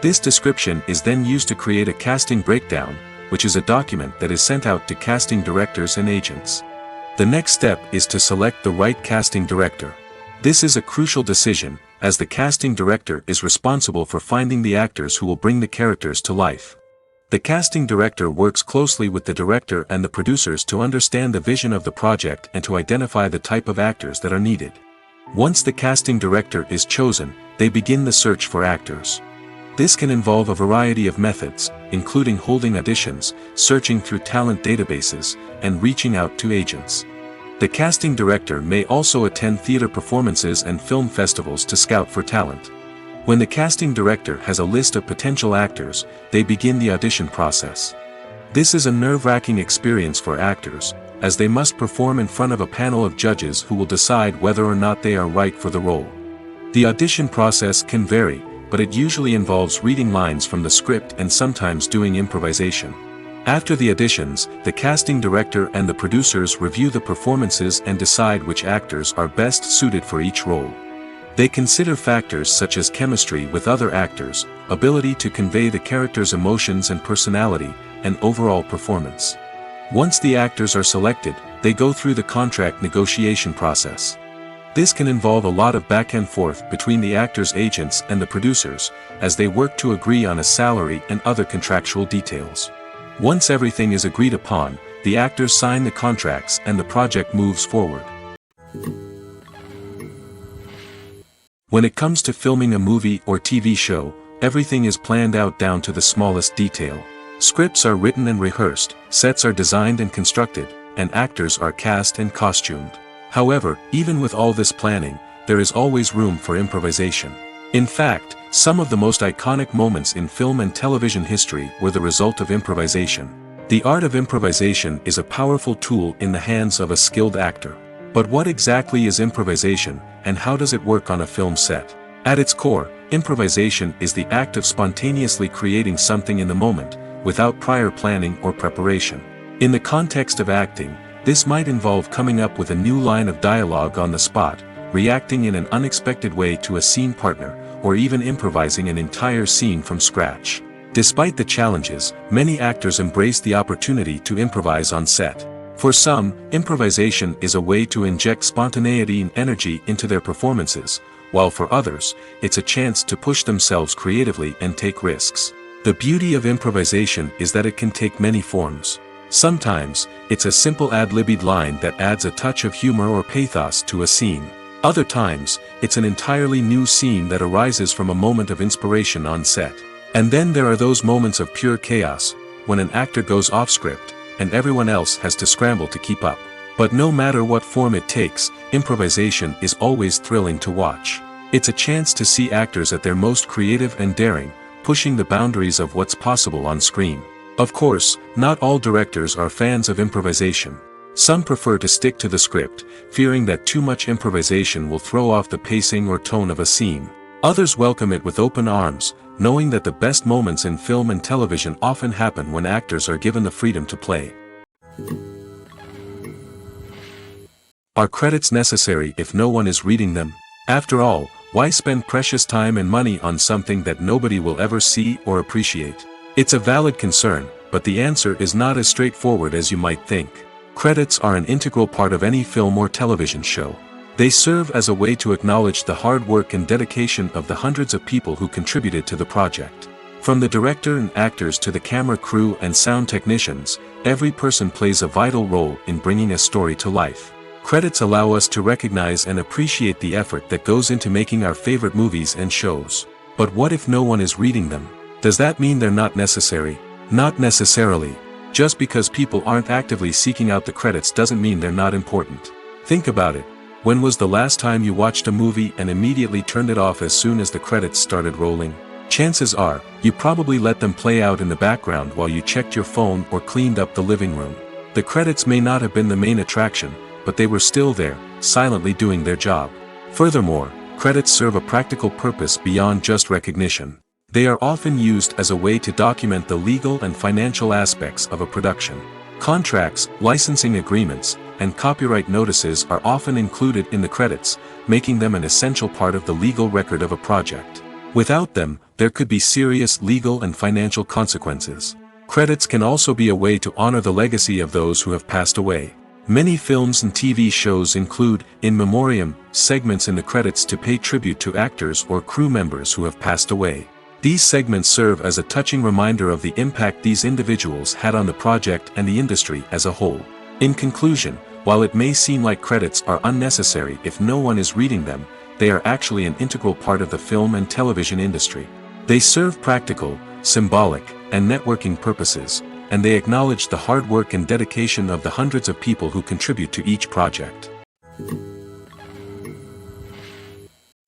This description is then used to create a casting breakdown, which is a document that is sent out to casting directors and agents. The next step is to select the right casting director. This is a crucial decision, as the casting director is responsible for finding the actors who will bring the characters to life. The casting director works closely with the director and the producers to understand the vision of the project and to identify the type of actors that are needed. Once the casting director is chosen, they begin the search for actors. This can involve a variety of methods, including holding auditions, searching through talent databases, and reaching out to agents. The casting director may also attend theater performances and film festivals to scout for talent. When the casting director has a list of potential actors, they begin the audition process. This is a nerve-wracking experience for actors, as they must perform in front of a panel of judges who will decide whether or not they are right for the role. The audition process can vary, but it usually involves reading lines from the script and sometimes doing improvisation. After the auditions, the casting director and the producers review the performances and decide which actors are best suited for each role. They consider factors such as chemistry with other actors, ability to convey the character's emotions and personality, and overall performance. Once the actors are selected, they go through the contract negotiation process. This can involve a lot of back and forth between the actors' agents and the producers, as they work to agree on a salary and other contractual details. Once everything is agreed upon, the actors sign the contracts and the project moves forward. When it comes to filming a movie or TV show, everything is planned out down to the smallest detail. Scripts are written and rehearsed, sets are designed and constructed, and actors are cast and costumed. However, even with all this planning, there is always room for improvisation. In fact, some of the most iconic moments in film and television history were the result of improvisation. The art of improvisation is a powerful tool in the hands of a skilled actor. But what exactly is improvisation, and how does it work on a film set? At its core, improvisation is the act of spontaneously creating something in the moment, without prior planning or preparation. In the context of acting, this might involve coming up with a new line of dialogue on the spot, reacting in an unexpected way to a scene partner, or even improvising an entire scene from scratch. Despite the challenges, many actors embrace the opportunity to improvise on set. For some, improvisation is a way to inject spontaneity and energy into their performances, while for others, it's a chance to push themselves creatively and take risks. The beauty of improvisation is that it can take many forms. Sometimes, it's a simple ad-libbed line that adds a touch of humor or pathos to a scene. Other times, it's an entirely new scene that arises from a moment of inspiration on set. And then there are those moments of pure chaos, when an actor goes off script, and everyone else has to scramble to keep up. But no matter what form it takes, improvisation is always thrilling to watch. It's a chance to see actors at their most creative and daring, pushing the boundaries of what's possible on screen. Of course, not all directors are fans of improvisation. Some prefer to stick to the script, fearing that too much improvisation will throw off the pacing or tone of a scene. Others welcome it with open arms, knowing that the best moments in film and television often happen when actors are given the freedom to play. Are credits necessary if no one is reading them? After all, why spend precious time and money on something that nobody will ever see or appreciate? It's a valid concern, but the answer is not as straightforward as you might think. Credits are an integral part of any film or television show. They serve as a way to acknowledge the hard work and dedication of the hundreds of people who contributed to the project. From the director and actors to the camera crew and sound technicians, every person plays a vital role in bringing a story to life. Credits allow us to recognize and appreciate the effort that goes into making our favorite movies and shows. But what if no one is reading them? Does that mean they're not necessary? Not necessarily. Just because people aren't actively seeking out the credits doesn't mean they're not important. Think about it. When was the last time you watched a movie and immediately turned it off as soon as the credits started rolling? Chances are, you probably let them play out in the background while you checked your phone or cleaned up the living room. The credits may not have been the main attraction, but they were still there, silently doing their job. Furthermore, credits serve a practical purpose beyond just recognition. They are often used as a way to document the legal and financial aspects of a production. Contracts, licensing agreements, and copyright notices are often included in the credits, making them an essential part of the legal record of a project. Without them, there could be serious legal and financial consequences. Credits can also be a way to honor the legacy of those who have passed away. Many films and TV shows include, in memoriam, segments in the credits to pay tribute to actors or crew members who have passed away. These segments serve as a touching reminder of the impact these individuals had on the project and the industry as a whole. In conclusion, while it may seem like credits are unnecessary if no one is reading them, they are actually an integral part of the film and television industry. They serve practical, symbolic, and networking purposes, and they acknowledge the hard work and dedication of the hundreds of people who contribute to each project.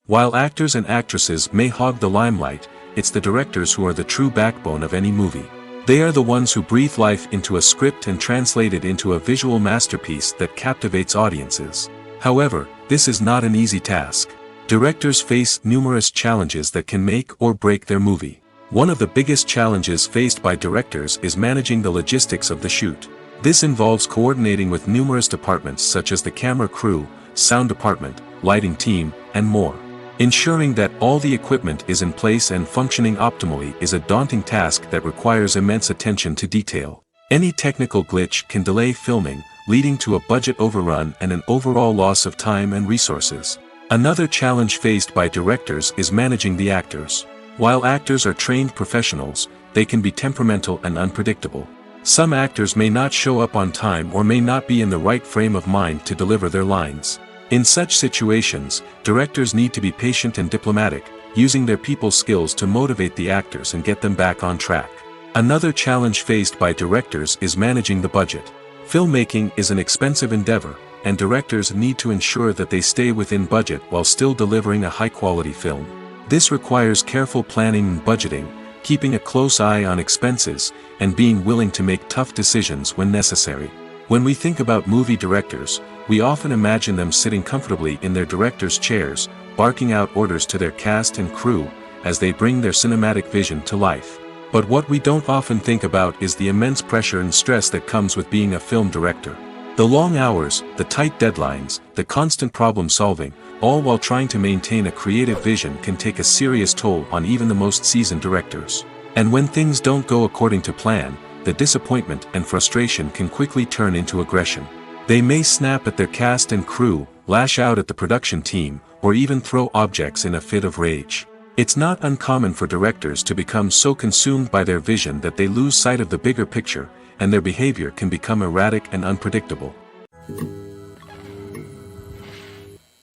While actors and actresses may hog the limelight, it's the directors who are the true backbone of any movie. They are the ones who breathe life into a script and translate it into a visual masterpiece that captivates audiences. However, this is not an easy task. Directors face numerous challenges that can make or break their movie. One of the biggest challenges faced by directors is managing the logistics of the shoot. This involves coordinating with numerous departments such as the camera crew, sound department, lighting team, and more. Ensuring that all the equipment is in place and functioning optimally is a daunting task that requires immense attention to detail. Any technical glitch can delay filming, leading to a budget overrun and an overall loss of time and resources. Another challenge faced by directors is managing the actors. While actors are trained professionals, they can be temperamental and unpredictable. Some actors may not show up on time or may not be in the right frame of mind to deliver their lines. In such situations, directors need to be patient and diplomatic, using their people skills to motivate the actors and get them back on track. Another challenge faced by directors is managing the budget. Filmmaking is an expensive endeavor, and directors need to ensure that they stay within budget while still delivering a high-quality film. This requires careful planning and budgeting, keeping a close eye on expenses, and being willing to make tough decisions when necessary. When we think about movie directors, we often imagine them sitting comfortably in their director's chairs, barking out orders to their cast and crew, as they bring their cinematic vision to life. But what we don't often think about is the immense pressure and stress that comes with being a film director. The long hours, the tight deadlines, the constant problem solving, all while trying to maintain a creative vision can take a serious toll on even the most seasoned directors. And when things don't go according to plan, the disappointment and frustration can quickly turn into aggression. They may snap at their cast and crew, lash out at the production team, or even throw objects in a fit of rage. It's not uncommon for directors to become so consumed by their vision that they lose sight of the bigger picture, and their behavior can become erratic and unpredictable.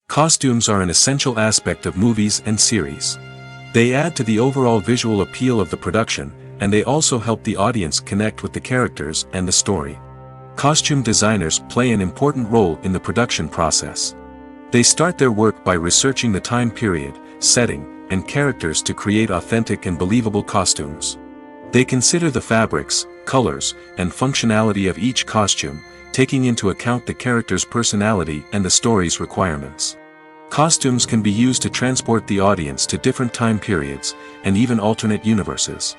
Costumes are an essential aspect of movies and series. They add to the overall visual appeal of the production, and they also help the audience connect with the characters and the story. Costume designers play an important role in the production process. They start their work by researching the time period, setting, and characters to create authentic and believable costumes. They consider the fabrics, colors, and functionality of each costume, taking into account the character's personality and the story's requirements. Costumes can be used to transport the audience to different time periods, and even alternate universes.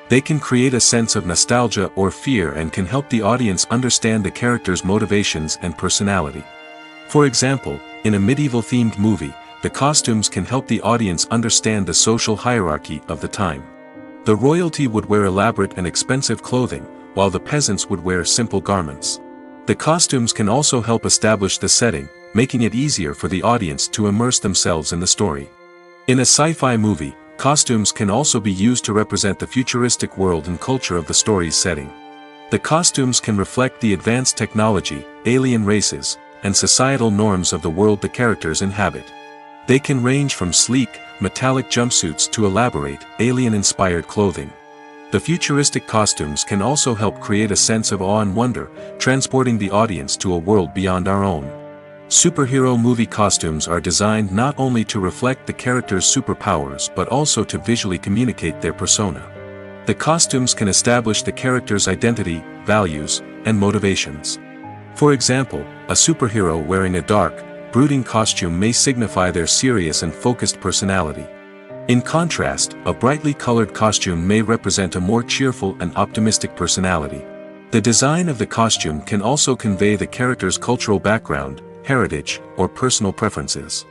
They can create a sense of nostalgia or fear and can help the audience understand the character's motivations and personality. For example, in a medieval-themed movie, the costumes can help the audience understand the social hierarchy of the time. The royalty would wear elaborate and expensive clothing, while the peasants would wear simple garments. The costumes can also help establish the setting, making it easier for the audience to immerse themselves in the story. In a sci-fi movie, costumes can also be used to represent the futuristic world and culture of the story's setting. The costumes can reflect the advanced technology, alien races, and societal norms of the world the characters inhabit. They can range from sleek, metallic jumpsuits to elaborate, alien-inspired clothing. The futuristic costumes can also help create a sense of awe and wonder, transporting the audience to a world beyond our own. Superhero movie costumes are designed not only to reflect the character's superpowers but also to visually communicate their persona. The costumes can establish the character's identity, values, and motivations. For example, a superhero wearing a dark, brooding costume may signify their serious and focused personality. In contrast, a brightly colored costume may represent a more cheerful and optimistic personality. The design of the costume can also convey the character's cultural background, heritage, or personal preferences.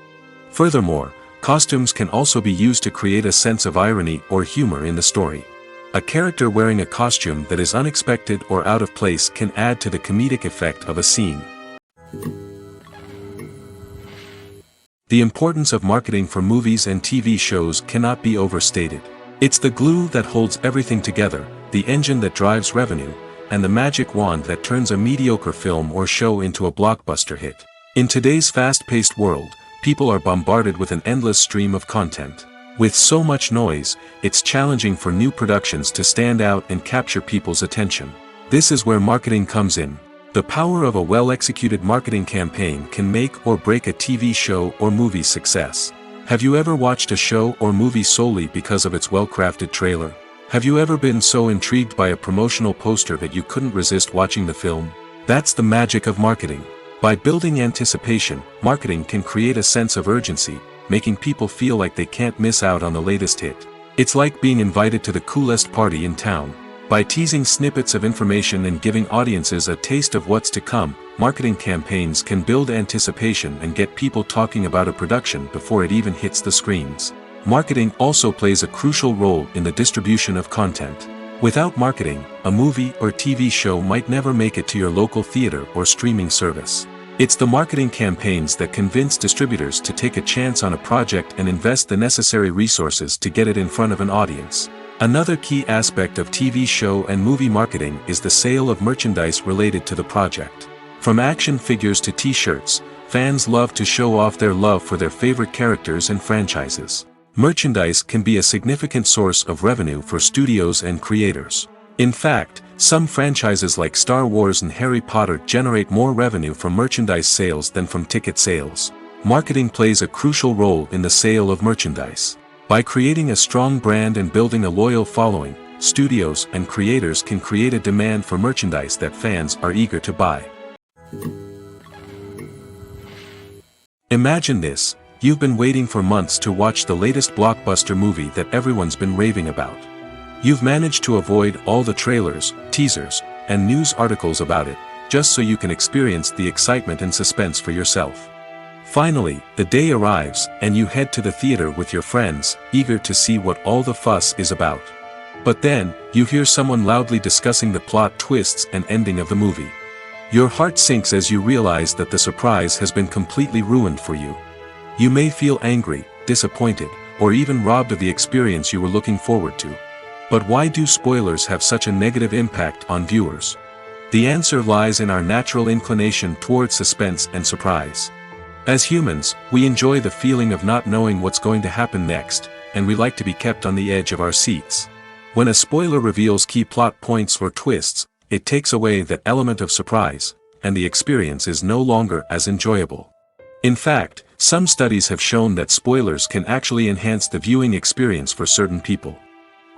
Furthermore, costumes can also be used to create a sense of irony or humor in the story. A character wearing a costume that is unexpected or out of place can add to the comedic effect of a scene. The importance of marketing for movies and TV shows cannot be overstated. It's the glue that holds everything together, the engine that drives revenue, and the magic wand that turns a mediocre film or show into a blockbuster hit. In today's fast-paced world, people are bombarded with an endless stream of content. With so much noise, it's challenging for new productions to stand out and capture people's attention. This is where marketing comes in. The power of a well-executed marketing campaign can make or break a TV show or movie's success. Have you ever watched a show or movie solely because of its well-crafted trailer? Have you ever been so intrigued by a promotional poster that you couldn't resist watching the film? That's the magic of marketing. By building anticipation, marketing can create a sense of urgency, making people feel like they can't miss out on the latest hit. It's like being invited to the coolest party in town. By teasing snippets of information and giving audiences a taste of what's to come, marketing campaigns can build anticipation and get people talking about a production before it even hits the screens. Marketing also plays a crucial role in the distribution of content. Without marketing, a movie or TV show might never make it to your local theater or streaming service. It's the marketing campaigns that convince distributors to take a chance on a project and invest the necessary resources to get it in front of an audience. Another key aspect of TV show and movie marketing is the sale of merchandise related to the project. From action figures to t-shirts, fans love to show off their love for their favorite characters and franchises. Merchandise can be a significant source of revenue for studios and creators. In fact, some franchises like Star Wars and Harry Potter generate more revenue from merchandise sales than from ticket sales. Marketing plays a crucial role in the sale of merchandise. By creating a strong brand and building a loyal following, studios and creators can create a demand for merchandise that fans are eager to buy. Imagine this: you've been waiting for months to watch the latest blockbuster movie that everyone's been raving about. You've managed to avoid all the trailers, teasers, and news articles about it, just so you can experience the excitement and suspense for yourself. Finally, the day arrives, and you head to the theater with your friends, eager to see what all the fuss is about. But then, you hear someone loudly discussing the plot twists and ending of the movie. Your heart sinks as you realize that the surprise has been completely ruined for you. You may feel angry, disappointed, or even robbed of the experience you were looking forward to. But why do spoilers have such a negative impact on viewers? The answer lies in our natural inclination toward suspense and surprise. As humans, we enjoy the feeling of not knowing what's going to happen next, and we like to be kept on the edge of our seats. When a spoiler reveals key plot points or twists, it takes away that element of surprise, and the experience is no longer as enjoyable. In fact, some studies have shown that spoilers can actually enhance the viewing experience for certain people.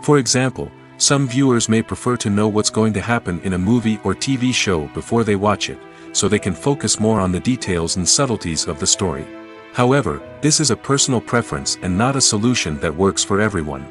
For example, some viewers may prefer to know what's going to happen in a movie or TV show before they watch it, so they can focus more on the details and subtleties of the story. However, this is a personal preference and not a solution that works for everyone.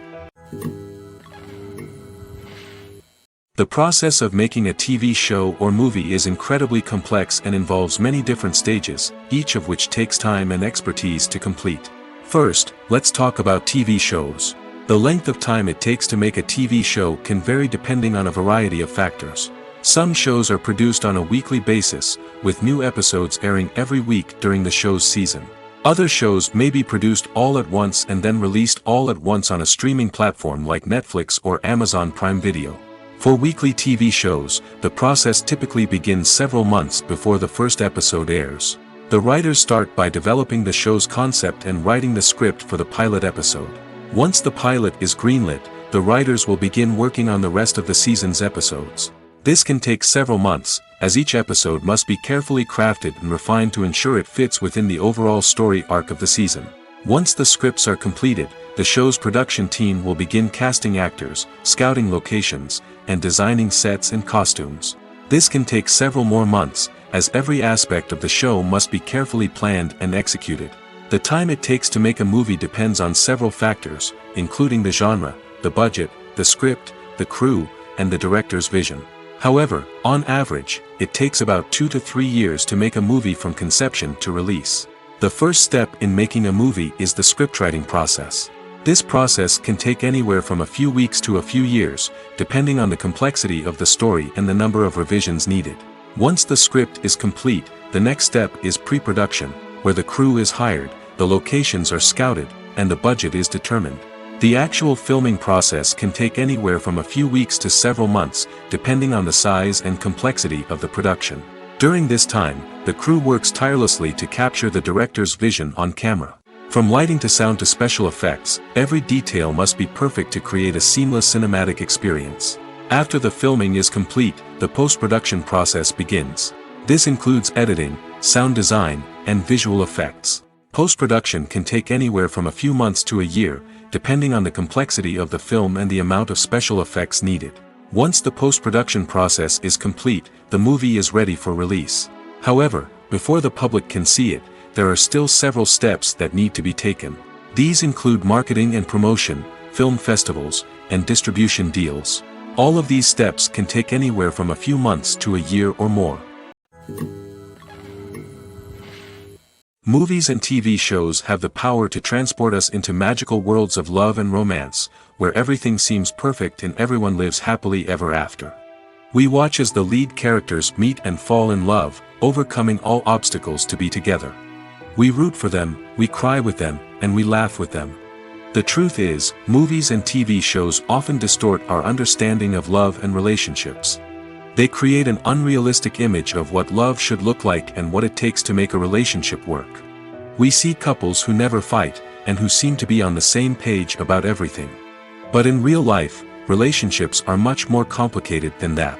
The process of making a TV show or movie is incredibly complex and involves many different stages, each of which takes time and expertise to complete. First, let's talk about TV shows. The length of time it takes to make a TV show can vary depending on a variety of factors. Some shows are produced on a weekly basis, with new episodes airing every week during the show's season. Other shows may be produced all at once and then released all at once on a streaming platform like Netflix or Amazon Prime Video. For weekly TV shows, the process typically begins several months before the first episode airs. The writers start by developing the show's concept and writing the script for the pilot episode. Once the pilot is greenlit, the writers will begin working on the rest of the season's episodes. This can take several months, as each episode must be carefully crafted and refined to ensure it fits within the overall story arc of the season. Once the scripts are completed, the show's production team will begin casting actors, scouting locations, and designing sets and costumes. This can take several more months, as every aspect of the show must be carefully planned and executed. The time it takes to make a movie depends on several factors, including the genre, the budget, the script, the crew, and the director's vision. However, on average, it takes about 2 to 3 years to make a movie from conception to release. The first step in making a movie is the scriptwriting process. This process can take anywhere from a few weeks to a few years, depending on the complexity of the story and the number of revisions needed. Once the script is complete, the next step is pre-production, where the crew is hired, the locations are scouted, and the budget is determined. The actual filming process can take anywhere from a few weeks to several months, depending on the size and complexity of the production. During this time, the crew works tirelessly to capture the director's vision on camera. From lighting to sound to special effects, every detail must be perfect to create a seamless cinematic experience. After the filming is complete, the post-production process begins. This includes editing, sound design, and visual effects. Post-production can take anywhere from a few months to a year, depending on the complexity of the film and the amount of special effects needed. Once the post-production process is complete, the movie is ready for release. However, before the public can see it, there are still several steps that need to be taken. These include marketing and promotion, film festivals, and distribution deals. All of these steps can take anywhere from a few months to a year or more. Movies and TV shows have the power to transport us into magical worlds of love and romance, where everything seems perfect and everyone lives happily ever after. We watch as the lead characters meet and fall in love, overcoming all obstacles to be together. We root for them, we cry with them, and we laugh with them. The truth is, movies and TV shows often distort our understanding of love and relationships. They create an unrealistic image of what love should look like and what it takes to make a relationship work. We see couples who never fight, and who seem to be on the same page about everything. But in real life, relationships are much more complicated than that.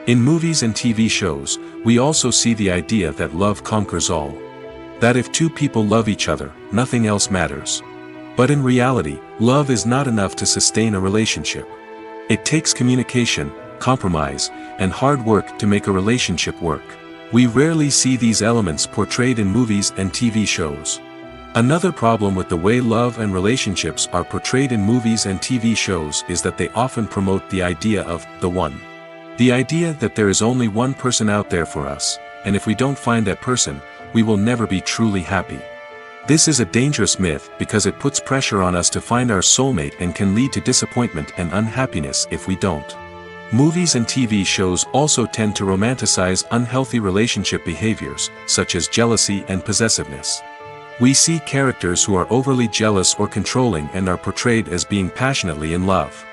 In movies and TV shows, we also see the idea that love conquers all. That if two people love each other, nothing else matters. But in reality, love is not enough to sustain a relationship. It takes communication, compromise, and hard work to make a relationship work. We rarely see these elements portrayed in movies and TV shows. Another problem with the way love and relationships are portrayed in movies and TV shows is that they often promote the idea of the one. The idea that there is only one person out there for us, and if we don't find that person, we will never be truly happy. This is a dangerous myth because it puts pressure on us to find our soulmate and can lead to disappointment and unhappiness if we don't. Movies and TV shows also tend to romanticize unhealthy relationship behaviors, such as jealousy and possessiveness. We see characters who are overly jealous or controlling and are portrayed as being passionately in love.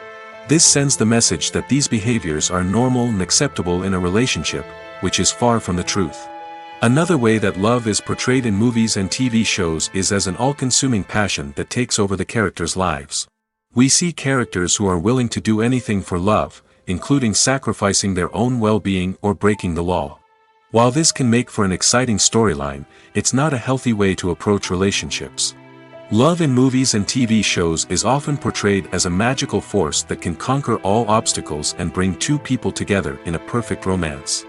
This sends the message that these behaviors are normal and acceptable in a relationship, which is far from the truth. Another way that love is portrayed in movies and TV shows is as an all-consuming passion that takes over the characters' lives. We see characters who are willing to do anything for love, including sacrificing their own well-being or breaking the law. While this can make for an exciting storyline, it's not a healthy way to approach relationships. Love in movies and TV shows is often portrayed as a magical force that can conquer all obstacles and bring two people together in a perfect romance.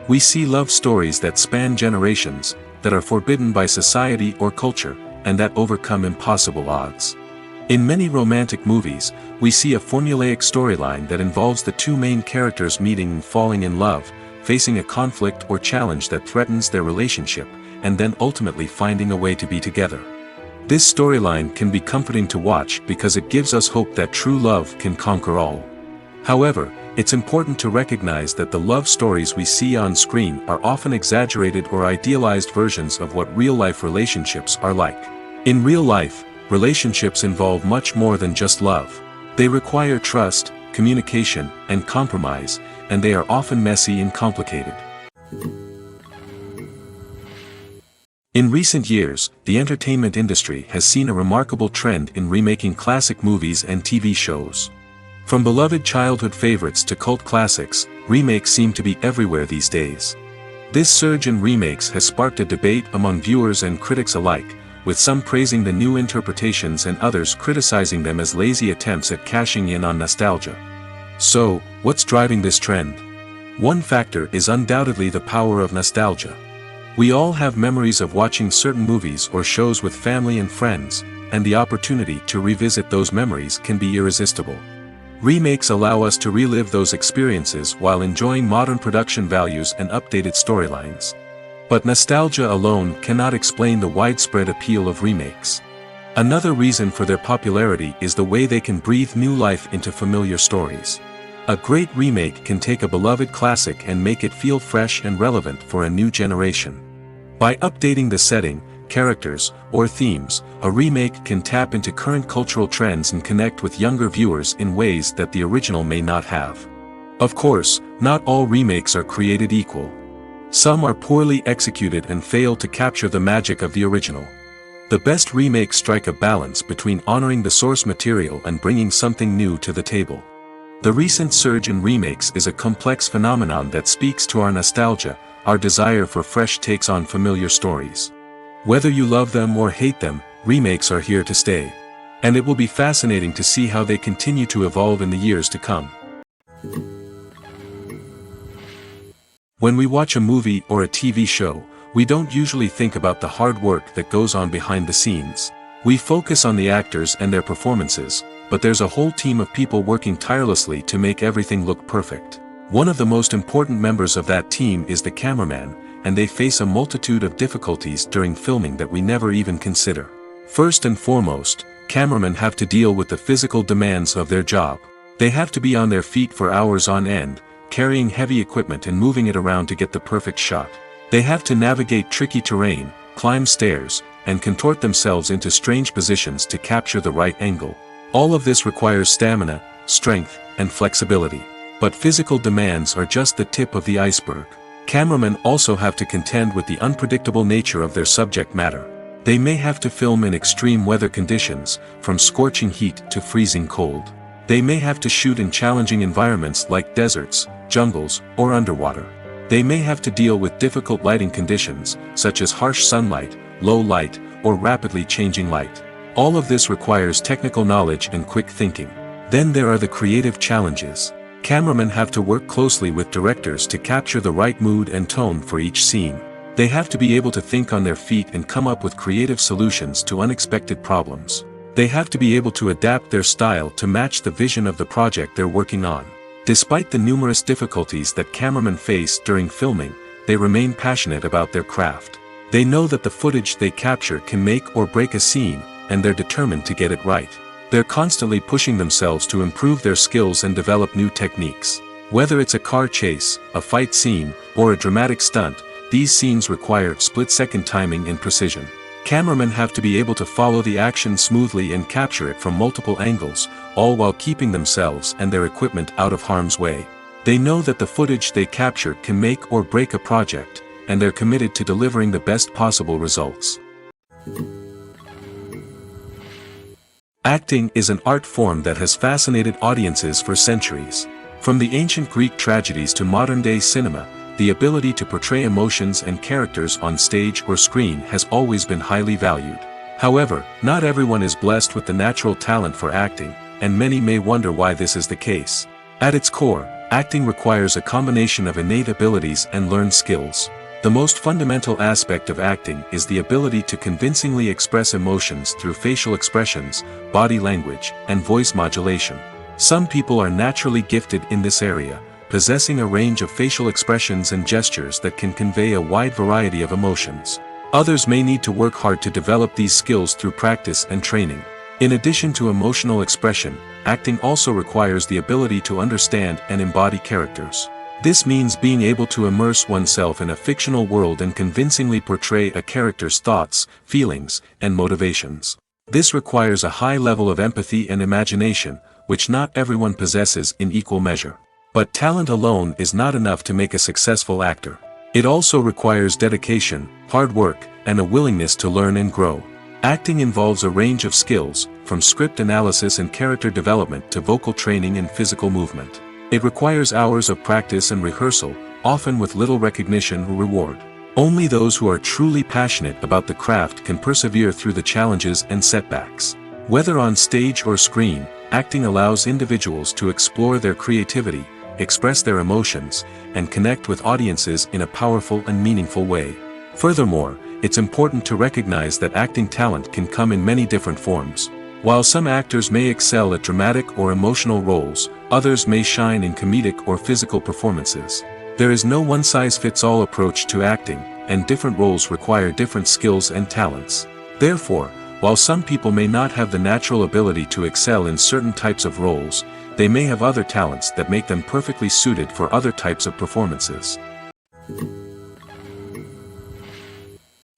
We see love stories that span generations, that are forbidden by society or culture, and that overcome impossible odds. In many romantic movies, we see a formulaic storyline that involves the two main characters meeting and falling in love, facing a conflict or challenge that threatens their relationship, and then ultimately finding a way to be together. This storyline can be comforting to watch because it gives us hope that true love can conquer all. However, it's important to recognize that the love stories we see on screen are often exaggerated or idealized versions of what real-life relationships are like. In real life, relationships involve much more than just love. They require trust, communication, and compromise, and they are often messy and complicated. In recent years, the entertainment industry has seen a remarkable trend in remaking classic movies and TV shows. From beloved childhood favorites to cult classics, remakes seem to be everywhere these days. This surge in remakes has sparked a debate among viewers and critics alike, with some praising the new interpretations and others criticizing them as lazy attempts at cashing in on nostalgia. So, what's driving this trend? One factor is undoubtedly the power of nostalgia. We all have memories of watching certain movies or shows with family and friends, and the opportunity to revisit those memories can be irresistible. Remakes allow us to relive those experiences while enjoying modern production values and updated storylines. But nostalgia alone cannot explain the widespread appeal of remakes. Another reason for their popularity is the way they can breathe new life into familiar stories. A great remake can take a beloved classic and make it feel fresh and relevant for a new generation. By updating the setting, characters, or themes, a remake can tap into current cultural trends and connect with younger viewers in ways that the original may not have. Of course, not all remakes are created equal. Some are poorly executed and fail to capture the magic of the original. The best remakes strike a balance between honoring the source material and bringing something new to the table. The recent surge in remakes is a complex phenomenon that speaks to our nostalgia, our desire for fresh takes on familiar stories. Whether you love them or hate them, remakes are here to stay. And it will be fascinating to see how they continue to evolve in the years to come. When we watch a movie or a TV show, we don't usually think about the hard work that goes on behind the scenes. We focus on the actors and their performances, but there's a whole team of people working tirelessly to make everything look perfect. One of the most important members of that team is the cameraman, and they face a multitude of difficulties during filming that we never even consider. First and foremost, cameramen have to deal with the physical demands of their job. They have to be on their feet for hours on end, carrying heavy equipment and moving it around to get the perfect shot. They have to navigate tricky terrain, climb stairs, and contort themselves into strange positions to capture the right angle. All of this requires stamina, strength, and flexibility. But physical demands are just the tip of the iceberg. Cameramen also have to contend with the unpredictable nature of their subject matter. They may have to film in extreme weather conditions, from scorching heat to freezing cold. They may have to shoot in challenging environments like deserts, jungles, or underwater. They may have to deal with difficult lighting conditions, such as harsh sunlight, low light, or rapidly changing light. All of this requires technical knowledge and quick thinking. Then there are the creative challenges. Cameramen have to work closely with directors to capture the right mood and tone for each scene. They have to be able to think on their feet and come up with creative solutions to unexpected problems. They have to be able to adapt their style to match the vision of the project they're working on. Despite the numerous difficulties that cameramen face during filming, they remain passionate about their craft. They know that the footage they capture can make or break a scene, and they're determined to get it right. They're constantly pushing themselves to improve their skills and develop new techniques. Whether it's a car chase, a fight scene, or a dramatic stunt, these scenes require split-second timing and precision. Cameramen have to be able to follow the action smoothly and capture it from multiple angles, all while keeping themselves and their equipment out of harm's way. They know that the footage they capture can make or break a project, and they're committed to delivering the best possible results. Acting is an art form that has fascinated audiences for centuries. From the ancient Greek tragedies to modern-day cinema, the ability to portray emotions and characters on stage or screen has always been highly valued. However, not everyone is blessed with the natural talent for acting, and many may wonder why this is the case. At its core, acting requires a combination of innate abilities and learned skills. The most fundamental aspect of acting is the ability to convincingly express emotions through facial expressions, body language, and voice modulation. Some people are naturally gifted in this area, possessing a range of facial expressions and gestures that can convey a wide variety of emotions. Others may need to work hard to develop these skills through practice and training. In addition to emotional expression, acting also requires the ability to understand and embody characters. This means being able to immerse oneself in a fictional world and convincingly portray a character's thoughts, feelings, and motivations. This requires a high level of empathy and imagination, which not everyone possesses in equal measure. But talent alone is not enough to make a successful actor. It also requires dedication, hard work, and a willingness to learn and grow. Acting involves a range of skills, from script analysis and character development to vocal training and physical movement. It requires hours of practice and rehearsal, often with little recognition or reward. Only those who are truly passionate about the craft can persevere through the challenges and setbacks. Whether on stage or screen, acting allows individuals to explore their creativity, express their emotions, and connect with audiences in a powerful and meaningful way. Furthermore, it's important to recognize that acting talent can come in many different forms. While some actors may excel at dramatic or emotional roles, others may shine in comedic or physical performances. There is no one-size-fits-all approach to acting, and different roles require different skills and talents. Therefore, while some people may not have the natural ability to excel in certain types of roles, they may have other talents that make them perfectly suited for other types of performances.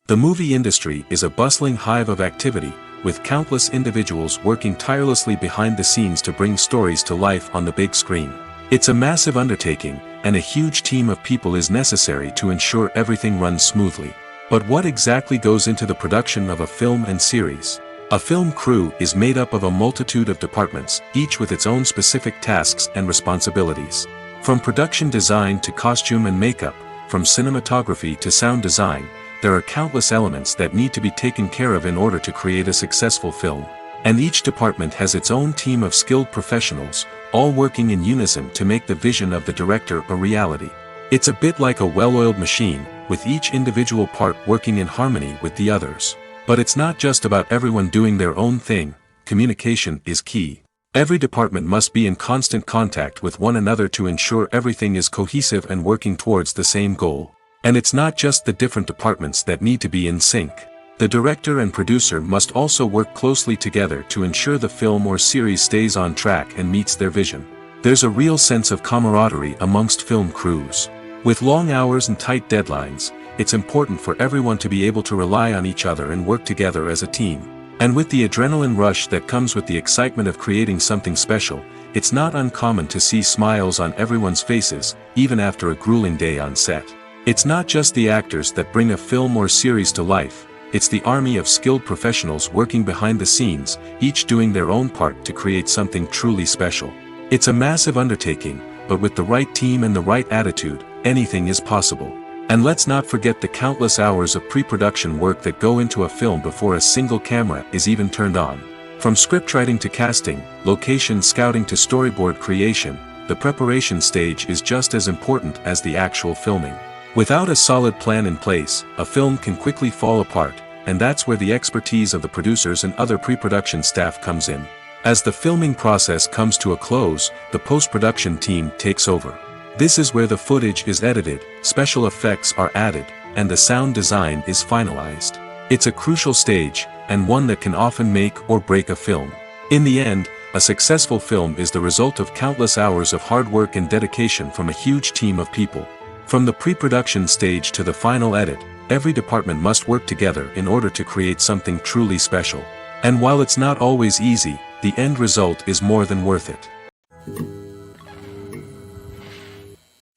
The movie industry is a bustling hive of activity, with countless individuals working tirelessly behind the scenes to bring stories to life on the big screen. It's a massive undertaking, and a huge team of people is necessary to ensure everything runs smoothly. But what exactly goes into the production of a film and series? A film crew is made up of a multitude of departments, each with its own specific tasks and responsibilities. From production design to costume and makeup, from cinematography to sound design, there are countless elements that need to be taken care of in order to create a successful film. And each department has its own team of skilled professionals, all working in unison to make the vision of the director a reality. It's a bit like a well-oiled machine, with each individual part working in harmony with the others. But it's not just about everyone doing their own thing. Communication is key. Every department must be in constant contact with one another to ensure everything is cohesive and working towards the same goal. And it's not just the different departments that need to be in sync. The director and producer must also work closely together to ensure the film or series stays on track and meets their vision. There's a real sense of camaraderie amongst film crews. With long hours and tight deadlines, it's important for everyone to be able to rely on each other and work together as a team. And with the adrenaline rush that comes with the excitement of creating something special, it's not uncommon to see smiles on everyone's faces, even after a grueling day on set. It's not just the actors that bring a film or series to life, it's the army of skilled professionals working behind the scenes, each doing their own part to create something truly special. It's a massive undertaking, but with the right team and the right attitude, anything is possible. And let's not forget the countless hours of pre-production work that go into a film before a single camera is even turned on. From scriptwriting to casting, location scouting to storyboard creation, the preparation stage is just as important as the actual filming. Without a solid plan in place, a film can quickly fall apart, and that's where the expertise of the producers and other pre-production staff comes in. As the filming process comes to a close, the post-production team takes over. This is where the footage is edited, special effects are added, and the sound design is finalized. It's a crucial stage, and one that can often make or break a film. In the end, a successful film is the result of countless hours of hard work and dedication from a huge team of people. From the pre-production stage to the final edit, every department must work together in order to create something truly special. And while it's not always easy, the end result is more than worth it.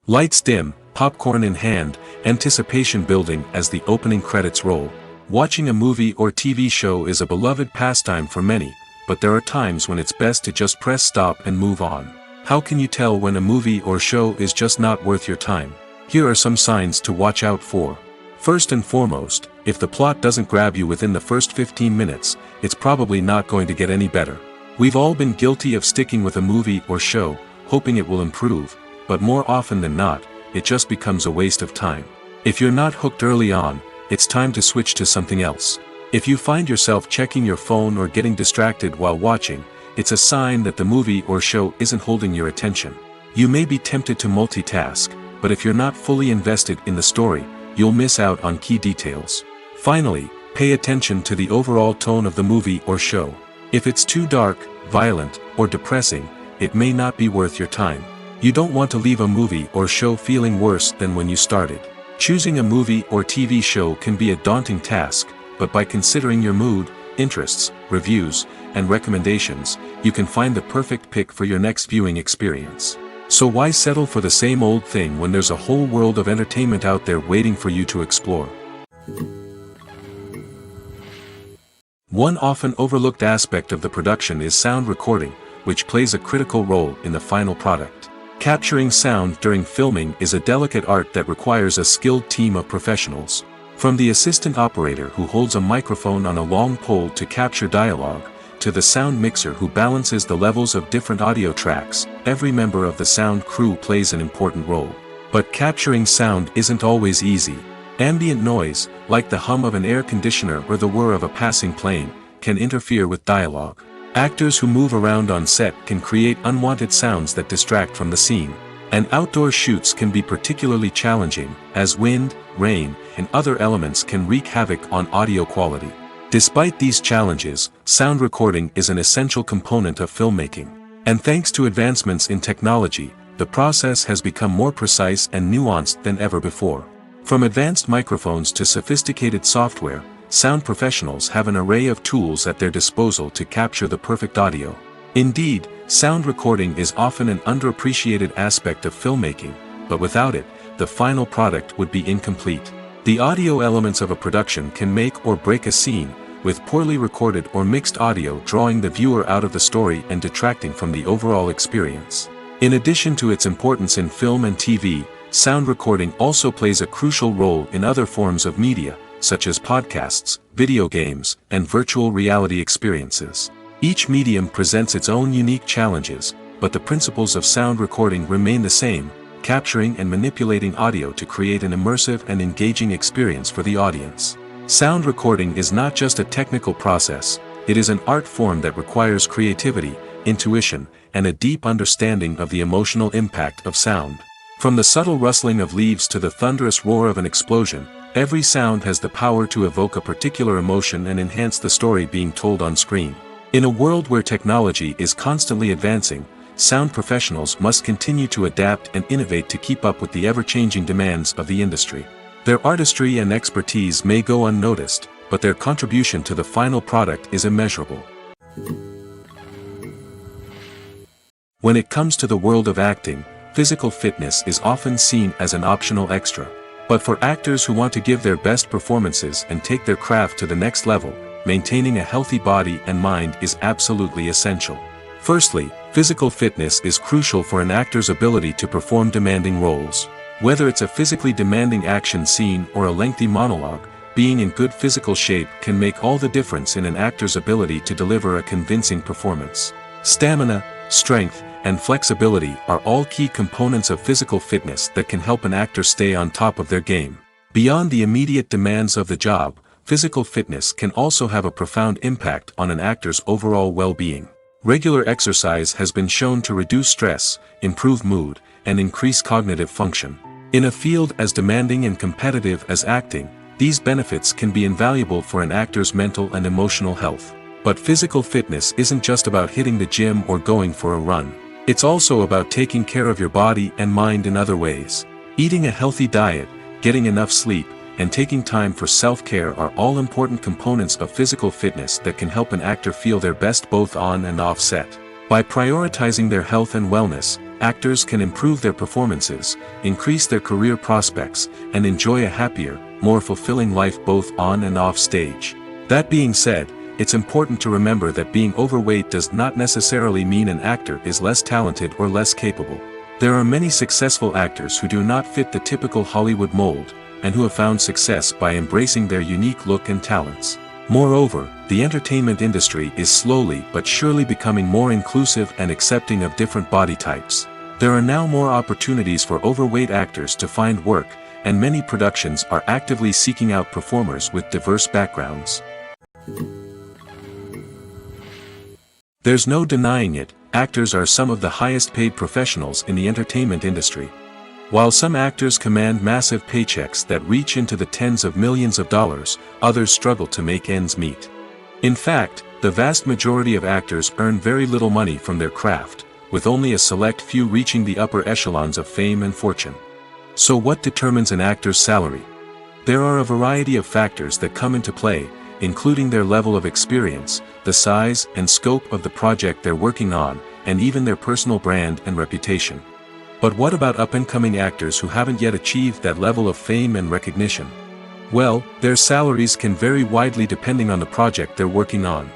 Lights dim, popcorn in hand, anticipation building as the opening credits roll. Watching a movie or TV show is a beloved pastime for many, but there are times when it's best to just press stop and move on. How can you tell when a movie or show is just not worth your time? Here are some signs to watch out for. First and foremost, if the plot doesn't grab you within the first 15 minutes, it's probably not going to get any better. We've all been guilty of sticking with a movie or show, hoping it will improve, but more often than not, it just becomes a waste of time. If you're not hooked early on, it's time to switch to something else. If you find yourself checking your phone or getting distracted while watching, it's a sign that the movie or show isn't holding your attention. You may be tempted to multitask, but if you're not fully invested in the story, you'll miss out on key details. Finally, pay attention to the overall tone of the movie or show. If it's too dark, violent, or depressing, it may not be worth your time. You don't want to leave a movie or show feeling worse than when you started. Choosing a movie or TV show can be a daunting task, but by considering your mood, interests, reviews, and recommendations, you can find the perfect pick for your next viewing experience. So why settle for the same old thing when there's a whole world of entertainment out there waiting for you to explore? One often overlooked aspect of the production is sound recording, which plays a critical role in the final product. Capturing sound during filming is a delicate art that requires a skilled team of professionals. From the assistant operator who holds a microphone on a long pole to capture dialogue, to the sound mixer who balances the levels of different audio tracks, every member of the sound crew plays an important role. But capturing sound isn't always easy. Ambient noise, like the hum of an air conditioner or the whir of a passing plane, can interfere with dialogue. Actors who move around on set can create unwanted sounds that distract from the scene. And outdoor shoots can be particularly challenging, as wind, rain, and other elements can wreak havoc on audio quality. Despite these challenges, sound recording is an essential component of filmmaking. And thanks to advancements in technology, the process has become more precise and nuanced than ever before. From advanced microphones to sophisticated software, sound professionals have an array of tools at their disposal to capture the perfect audio. Indeed, sound recording is often an underappreciated aspect of filmmaking, but without it, the final product would be incomplete. The audio elements of a production can make or break a scene, with poorly recorded or mixed audio drawing the viewer out of the story and detracting from the overall experience. In addition to its importance in film and TV, sound recording also plays a crucial role in other forms of media, such as podcasts, video games, and virtual reality experiences. Each medium presents its own unique challenges, but the principles of sound recording remain the same, capturing and manipulating audio to create an immersive and engaging experience for the audience. Sound recording is not just a technical process, it is an art form that requires creativity, intuition, and a deep understanding of the emotional impact of sound. From the subtle rustling of leaves to the thunderous roar of an explosion, every sound has the power to evoke a particular emotion and enhance the story being told on screen. In a world where technology is constantly advancing, sound professionals must continue to adapt and innovate to keep up with the ever-changing demands of the industry. Their artistry and expertise may go unnoticed, but their contribution to the final product is immeasurable. When it comes to the world of acting, physical fitness is often seen as an optional extra. But for actors who want to give their best performances and take their craft to the next level, maintaining a healthy body and mind is absolutely essential. Firstly, physical fitness is crucial for an actor's ability to perform demanding roles. Whether it's a physically demanding action scene or a lengthy monologue, being in good physical shape can make all the difference in an actor's ability to deliver a convincing performance. Stamina, strength, and flexibility are all key components of physical fitness that can help an actor stay on top of their game. Beyond the immediate demands of the job, physical fitness can also have a profound impact on an actor's overall well-being. Regular exercise has been shown to reduce stress, improve mood, and increase cognitive function. In a field as demanding and competitive as acting, these benefits can be invaluable for an actor's mental and emotional health. But physical fitness isn't just about hitting the gym or going for a run. It's also about taking care of your body and mind in other ways. Eating a healthy diet, getting enough sleep, and taking time for self-care are all important components of physical fitness that can help an actor feel their best both on and off set. By prioritizing their health and wellness, actors can improve their performances, increase their career prospects, and enjoy a happier, more fulfilling life both on and off stage. That being said, it's important to remember that being overweight does not necessarily mean an actor is less talented or less capable. There are many successful actors who do not fit the typical Hollywood mold, and who have found success by embracing their unique look and talents. Moreover, the entertainment industry is slowly but surely becoming more inclusive and accepting of different body types. There are now more opportunities for overweight actors to find work, and many productions are actively seeking out performers with diverse backgrounds. There's no denying it, actors are some of the highest paid professionals in the entertainment industry. While some actors command massive paychecks that reach into the tens of millions of dollars, others struggle to make ends meet. In fact, the vast majority of actors earn very little money from their craft, with only a select few reaching the upper echelons of fame and fortune. So what determines an actor's salary? There are a variety of factors that come into play, including their level of experience, the size and scope of the project they're working on, and even their personal brand and reputation. But what about up-and-coming actors who haven't yet achieved that level of fame and recognition? Well, their salaries can vary widely depending on the project they're working on.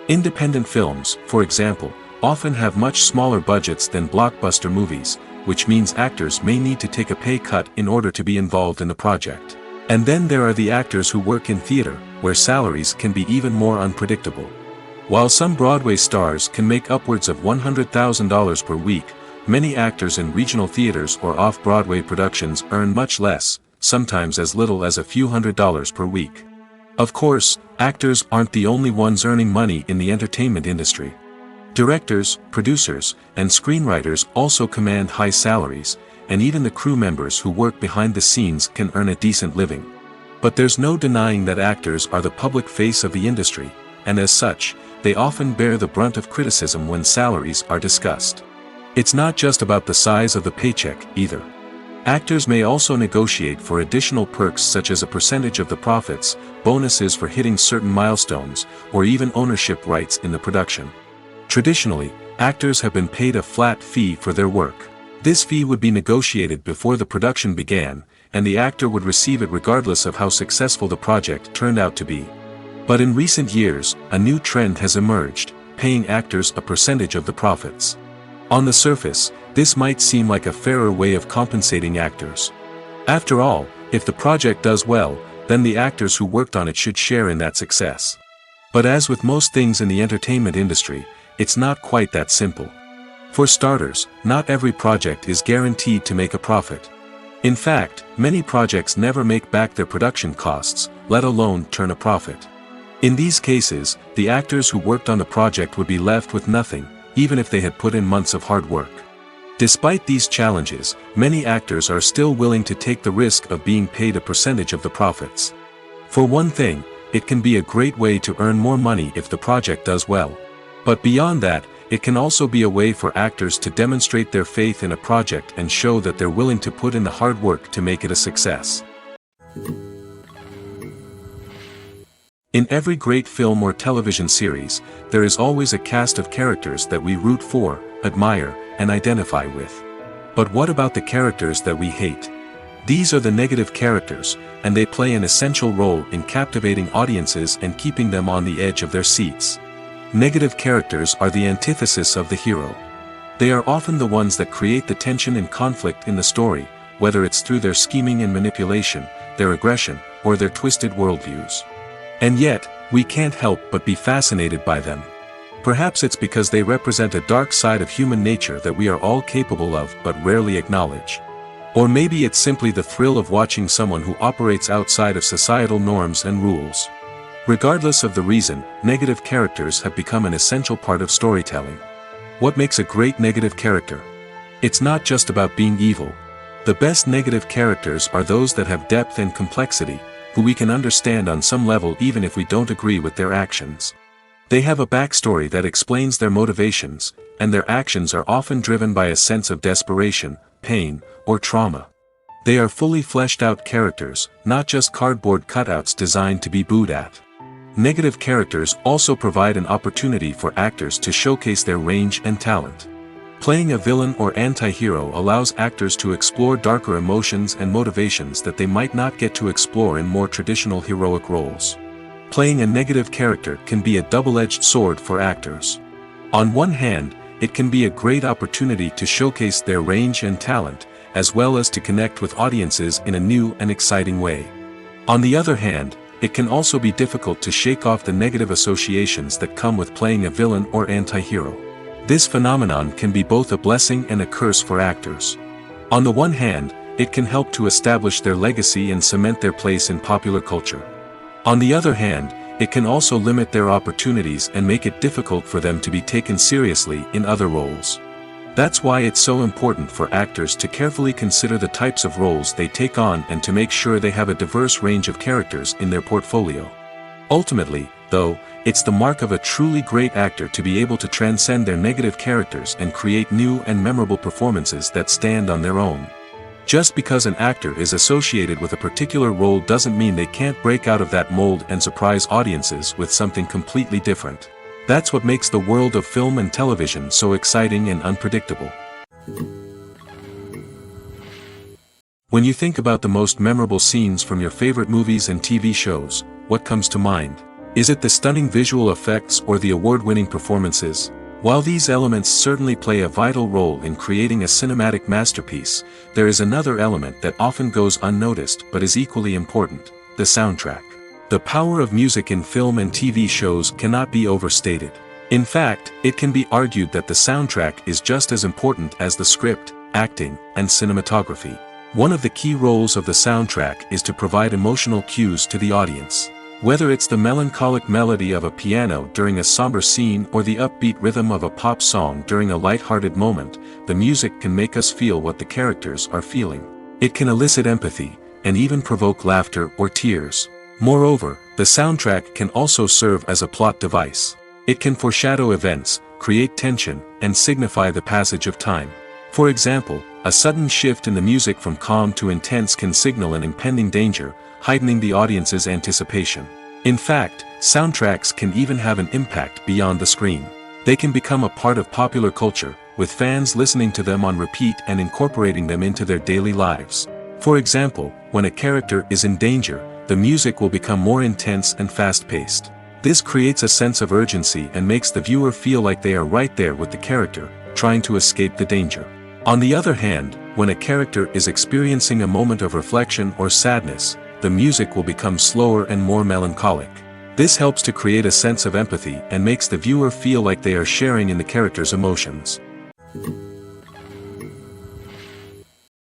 Independent films, for example, often have much smaller budgets than blockbuster movies, which means actors may need to take a pay cut in order to be involved in the project. And then there are the actors who work in theater, where salaries can be even more unpredictable. While some Broadway stars can make upwards of $100,000 per week, many actors in regional theaters or off-Broadway productions earn much less, sometimes as little as a few $100s per week. Of course, actors aren't the only ones earning money in the entertainment industry. Directors, producers, and screenwriters also command high salaries, and even the crew members who work behind the scenes can earn a decent living. But there's no denying that actors are the public face of the industry, and as such, they often bear the brunt of criticism when salaries are discussed. It's not just about the size of the paycheck, either. Actors may also negotiate for additional perks such as a percentage of the profits, bonuses for hitting certain milestones, or even ownership rights in the production. Traditionally, actors have been paid a flat fee for their work. This fee would be negotiated before the production began, and the actor would receive it regardless of how successful the project turned out to be. But in recent years, a new trend has emerged, paying actors a percentage of the profits. On the surface, this might seem like a fairer way of compensating actors. After all, if the project does well, then the actors who worked on it should share in that success. But as with most things in the entertainment industry, it's not quite that simple. For starters, not every project is guaranteed to make a profit. In fact, many projects never make back their production costs, let alone turn a profit. In these cases, the actors who worked on the project would be left with nothing, even if they had put in months of hard work. Despite these challenges, many actors are still willing to take the risk of being paid a percentage of the profits. For one thing, it can be a great way to earn more money if the project does well. But beyond that, it can also be a way for actors to demonstrate their faith in a project and show that they're willing to put in the hard work to make it a success. In every great film or television series, there is always a cast of characters that we root for, admire, and identify with. But what about the characters that we hate? These are the negative characters, and they play an essential role in captivating audiences and keeping them on the edge of their seats. Negative characters are the antithesis of the hero. They are often the ones that create the tension and conflict in the story, whether it's through their scheming and manipulation, their aggression, or their twisted worldviews. And yet, we can't help but be fascinated by them. Perhaps it's because they represent a dark side of human nature that we are all capable of but rarely acknowledge. Or maybe it's simply the thrill of watching someone who operates outside of societal norms and rules. Regardless of the reason, negative characters have become an essential part of storytelling. What makes a great negative character? It's not just about being evil. The best negative characters are those that have depth and complexity, who we can understand on some level even if we don't agree with their actions. They have a backstory that explains their motivations, and their actions are often driven by a sense of desperation, pain, or trauma. They are fully fleshed out characters, not just cardboard cutouts designed to be booed at. Negative characters also provide an opportunity for actors to showcase their range and talent. Playing a villain or anti-hero allows actors to explore darker emotions and motivations that they might not get to explore in more traditional heroic roles. Playing a negative character can be a double-edged sword for actors. On one hand, it can be a great opportunity to showcase their range and talent, as well as to connect with audiences in a new and exciting way. On the other hand, it can also be difficult to shake off the negative associations that come with playing a villain or anti-hero. This phenomenon can be both a blessing and a curse for actors. On the one hand, it can help to establish their legacy and cement their place in popular culture. On the other hand, it can also limit their opportunities and make it difficult for them to be taken seriously in other roles. That's why it's so important for actors to carefully consider the types of roles they take on and to make sure they have a diverse range of characters in their portfolio. Ultimately, though, it's the mark of a truly great actor to be able to transcend their negative characters and create new and memorable performances that stand on their own. Just because an actor is associated with a particular role doesn't mean they can't break out of that mold and surprise audiences with something completely different. That's what makes the world of film and television so exciting and unpredictable. When you think about the most memorable scenes from your favorite movies and TV shows, what comes to mind? Is it the stunning visual effects or the award-winning performances? While these elements certainly play a vital role in creating a cinematic masterpiece, there is another element that often goes unnoticed but is equally important: the soundtrack. The power of music in film and TV shows cannot be overstated. In fact, it can be argued that the soundtrack is just as important as the script, acting, and cinematography. One of the key roles of the soundtrack is to provide emotional cues to the audience. Whether it's the melancholic melody of a piano during a somber scene or the upbeat rhythm of a pop song during a light-hearted moment, the music can make us feel what the characters are feeling. It can elicit empathy, and even provoke laughter or tears. Moreover, the soundtrack can also serve as a plot device. It can foreshadow events, create tension, and signify the passage of time. For example, a sudden shift in the music from calm to intense can signal an impending danger, heightening the audience's anticipation. In fact, soundtracks can even have an impact beyond the screen. They can become a part of popular culture, with fans listening to them on repeat and incorporating them into their daily lives. For example, when a character is in danger, the music will become more intense and fast-paced. This creates a sense of urgency and makes the viewer feel like they are right there with the character, trying to escape the danger. On the other hand, when a character is experiencing a moment of reflection or sadness, the music will become slower and more melancholic. This helps to create a sense of empathy and makes the viewer feel like they are sharing in the character's emotions.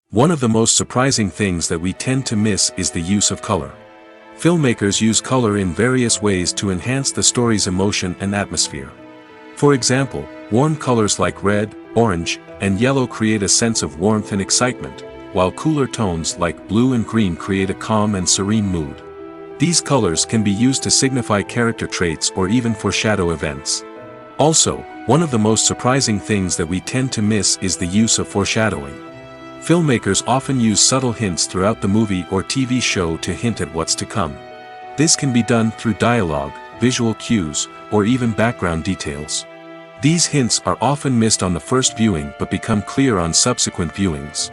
One of the most surprising things that we tend to miss is the use of color. Filmmakers use color in various ways to enhance the story's emotion and atmosphere. For example, warm colors like red, orange, and yellow create a sense of warmth and excitement, while cooler tones like blue and green create a calm and serene mood. These colors can be used to signify character traits or even foreshadow events. Also, one of the most surprising things that we tend to miss is the use of foreshadowing. Filmmakers often use subtle hints throughout the movie or TV show to hint at what's to come. This can be done through dialogue, visual cues, or even background details. These hints are often missed on the first viewing but become clear on subsequent viewings.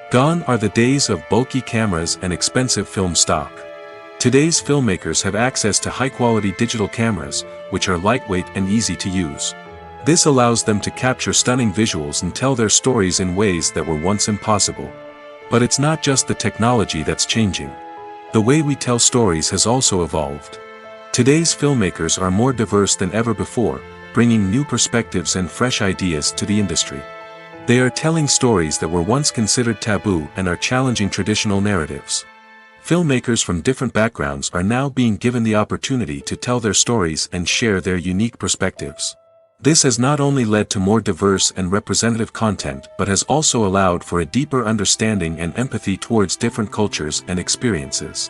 Gone are the days of bulky cameras and expensive film stock. Today's filmmakers have access to high-quality digital cameras, which are lightweight and easy to use. This allows them to capture stunning visuals and tell their stories in ways that were once impossible. But it's not just the technology that's changing. The way we tell stories has also evolved. Today's filmmakers are more diverse than ever before, bringing new perspectives and fresh ideas to the industry. They are telling stories that were once considered taboo and are challenging traditional narratives. Filmmakers from different backgrounds are now being given the opportunity to tell their stories and share their unique perspectives. This has not only led to more diverse and representative content but has also allowed for a deeper understanding and empathy towards different cultures and experiences.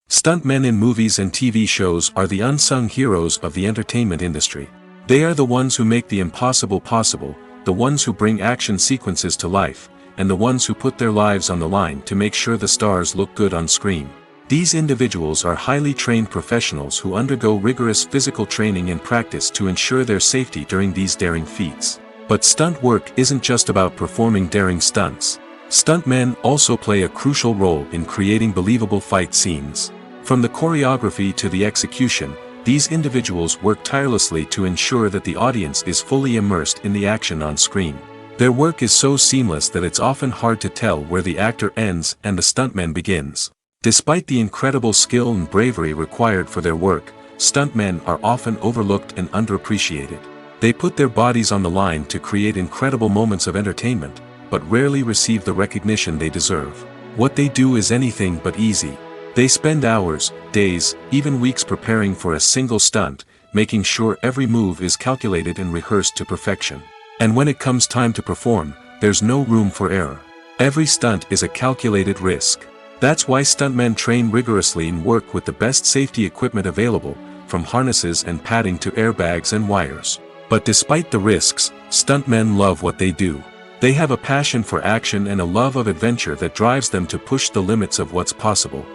Stuntmen in movies and TV shows are the unsung heroes of the entertainment industry. They are the ones who make the impossible possible, the ones who bring action sequences to life, and the ones who put their lives on the line to make sure the stars look good on screen. These individuals are highly trained professionals who undergo rigorous physical training and practice to ensure their safety during these daring feats. But stunt work isn't just about performing daring stunts. Stuntmen also play a crucial role in creating believable fight scenes. From the choreography to the execution, these individuals work tirelessly to ensure that the audience is fully immersed in the action on screen. Their work is so seamless that it's often hard to tell where the actor ends and the stuntman begins. Despite the incredible skill and bravery required for their work, stuntmen are often overlooked and underappreciated. They put their bodies on the line to create incredible moments of entertainment, but rarely receive the recognition they deserve. What they do is anything but easy. They spend hours, days, even weeks preparing for a single stunt, making sure every move is calculated and rehearsed to perfection. And when it comes time to perform, there's no room for error. Every stunt is a calculated risk. That's why stuntmen train rigorously and work with the best safety equipment available, from harnesses and padding to airbags and wires. But despite the risks, stuntmen love what they do. They have a passion for action and a love of adventure that drives them to push the limits of what's possible.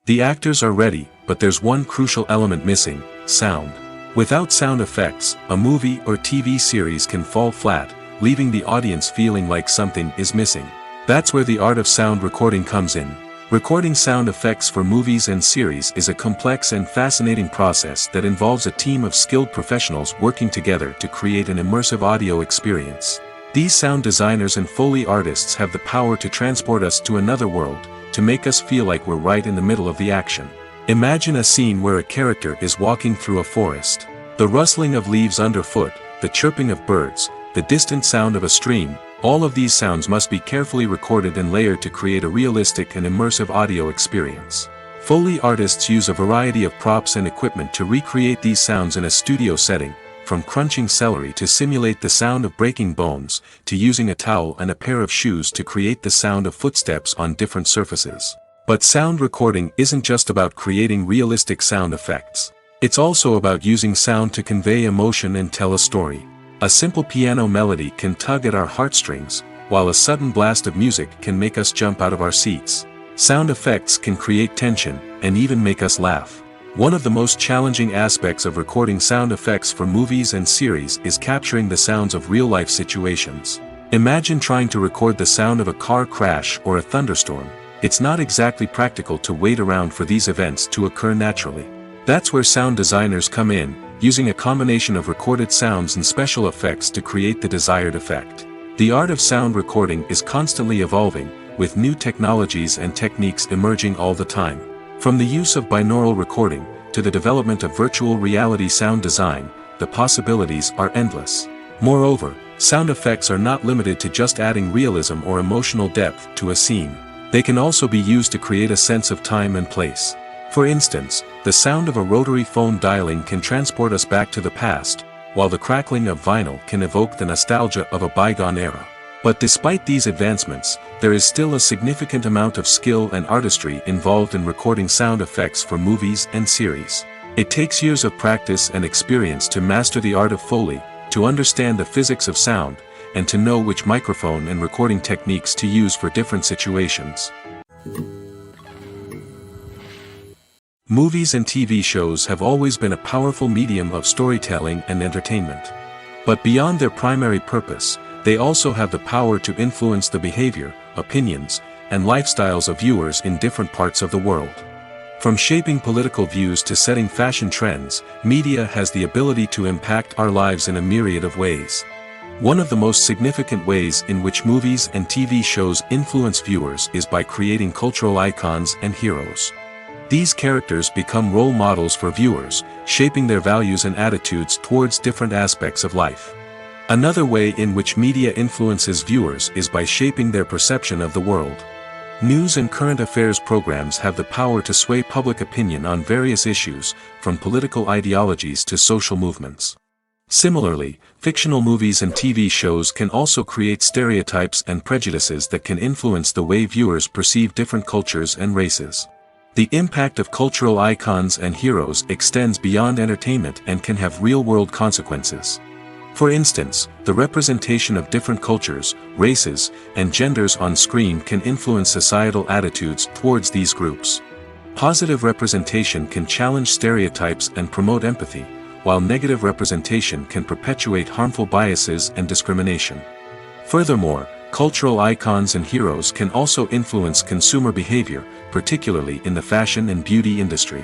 The actors are ready, but there's one crucial element missing: sound. Without sound effects, a movie or TV series can fall flat, leaving the audience feeling like something is missing. That's where the art of sound recording comes in. Recording sound effects for movies and series is a complex and fascinating process that involves a team of skilled professionals working together to create an immersive audio experience. These sound designers and Foley artists have the power to transport us to another world, to make us feel like we're right in the middle of the action. Imagine a scene where a character is walking through a forest. The rustling of leaves underfoot, the chirping of birds, the distant sound of a stream, all of these sounds must be carefully recorded and layered to create a realistic and immersive audio experience. Foley artists use a variety of props and equipment to recreate these sounds in a studio setting, from crunching celery to simulate the sound of breaking bones, to using a towel and a pair of shoes to create the sound of footsteps on different surfaces. But sound recording isn't just about creating realistic sound effects. It's also about using sound to convey emotion and tell a story. A simple piano melody can tug at our heartstrings, while a sudden blast of music can make us jump out of our seats. Sound effects can create tension, and even make us laugh. One of the most challenging aspects of recording sound effects for movies and series is capturing the sounds of real-life situations. Imagine trying to record the sound of a car crash or a thunderstorm. It's not exactly practical to wait around for these events to occur naturally. That's where sound designers come in, using a combination of recorded sounds and special effects to create the desired effect. The art of sound recording is constantly evolving, with new technologies and techniques emerging all the time. From the use of binaural recording, to the development of virtual reality sound design, the possibilities are endless. Moreover, sound effects are not limited to just adding realism or emotional depth to a scene. They can also be used to create a sense of time and place. For instance, the sound of a rotary phone dialing can transport us back to the past, while the crackling of vinyl can evoke the nostalgia of a bygone era. But despite these advancements, there is still a significant amount of skill and artistry involved in recording sound effects for movies and series. It takes years of practice and experience to master the art of Foley, to understand the physics of sound, and to know which microphone and recording techniques to use for different situations. Movies and TV shows have always been a powerful medium of storytelling and entertainment. But beyond their primary purpose, they also have the power to influence the behavior, opinions, and lifestyles of viewers in different parts of the world. From shaping political views to setting fashion trends, media has the ability to impact our lives in a myriad of ways. One of the most significant ways in which movies and TV shows influence viewers is by creating cultural icons and heroes. These characters become role models for viewers, shaping their values and attitudes towards different aspects of life. Another way in which media influences viewers is by shaping their perception of the world. News and current affairs programs have the power to sway public opinion on various issues, from political ideologies to social movements. Similarly, fictional movies and TV shows can also create stereotypes and prejudices that can influence the way viewers perceive different cultures and races. The impact of cultural icons and heroes extends beyond entertainment and can have real-world consequences. For instance, the representation of different cultures, races, and genders on screen can influence societal attitudes towards these groups. Positive representation can challenge stereotypes and promote empathy, while negative representation can perpetuate harmful biases and discrimination. Furthermore, cultural icons and heroes can also influence consumer behavior, particularly in the fashion and beauty industry.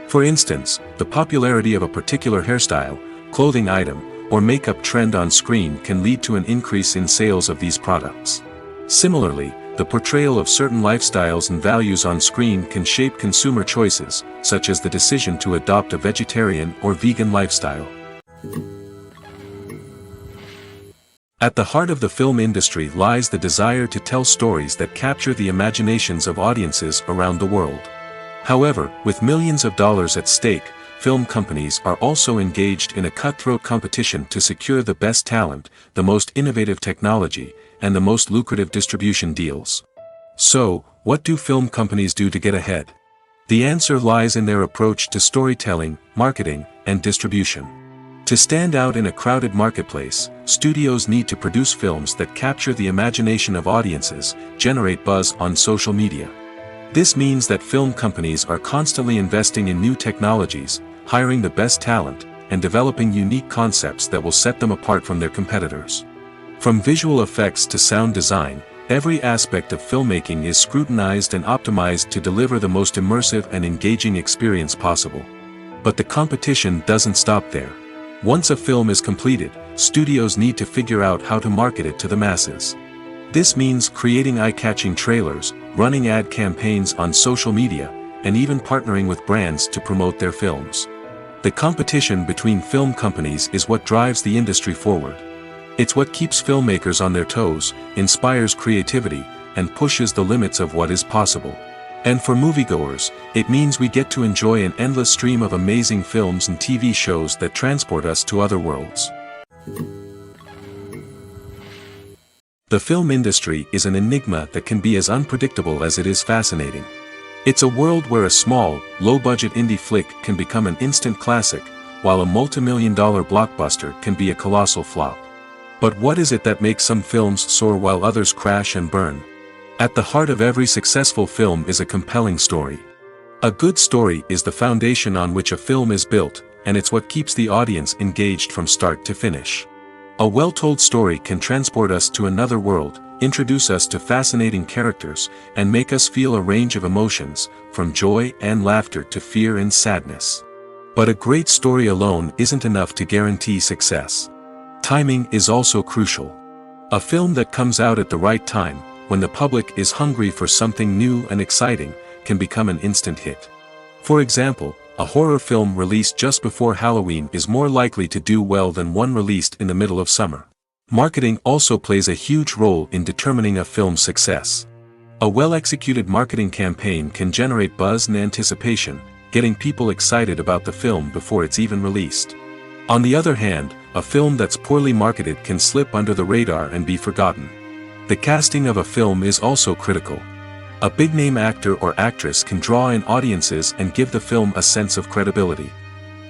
For instance, the popularity of a particular hairstyle, clothing item, or makeup trend on screen can lead to an increase in sales of these products. Similarly, the portrayal of certain lifestyles and values on screen can shape consumer choices, such as the decision to adopt a vegetarian or vegan lifestyle. At the heart of the film industry lies the desire to tell stories that capture the imaginations of audiences around the world. However, with millions of dollars at stake, film companies are also engaged in a cutthroat competition to secure the best talent, the most innovative technology, and the most lucrative distribution deals. So, what do film companies do to get ahead? The answer lies in their approach to storytelling, marketing, and distribution. To stand out in a crowded marketplace, studios need to produce films that capture the imagination of audiences, generate buzz on social media. This means that film companies are constantly investing in new technologies, hiring the best talent, and developing unique concepts that will set them apart from their competitors. From visual effects to sound design, every aspect of filmmaking is scrutinized and optimized to deliver the most immersive and engaging experience possible. But the competition doesn't stop there. Once a film is completed, studios need to figure out how to market it to the masses. This means creating eye-catching trailers, running ad campaigns on social media, and even partnering with brands to promote their films. The competition between film companies is what drives the industry forward. It's what keeps filmmakers on their toes, inspires creativity, and pushes the limits of what is possible. And for moviegoers, it means we get to enjoy an endless stream of amazing films and TV shows that transport us to other worlds. The film industry is an enigma that can be as unpredictable as it is fascinating. It's a world where a small, low-budget indie flick can become an instant classic, while a multi-million-dollar blockbuster can be a colossal flop. But what is it that makes some films soar while others crash and burn? At the heart of every successful film is a compelling story. A good story is the foundation on which a film is built, and it's what keeps the audience engaged from start to finish. A well-told story can transport us to another world, introduce us to fascinating characters, and make us feel a range of emotions, from joy and laughter to fear and sadness. But a great story alone isn't enough to guarantee success. Timing is also crucial. A film that comes out at the right time, when the public is hungry for something new and exciting, can become an instant hit. For example, a horror film released just before Halloween is more likely to do well than one released in the middle of summer. Marketing also plays a huge role in determining a film's success. A well-executed marketing campaign can generate buzz and anticipation, getting people excited about the film before it's even released. On the other hand, a film that's poorly marketed can slip under the radar and be forgotten. The casting of a film is also critical. A big-name actor or actress can draw in audiences and give the film a sense of credibility.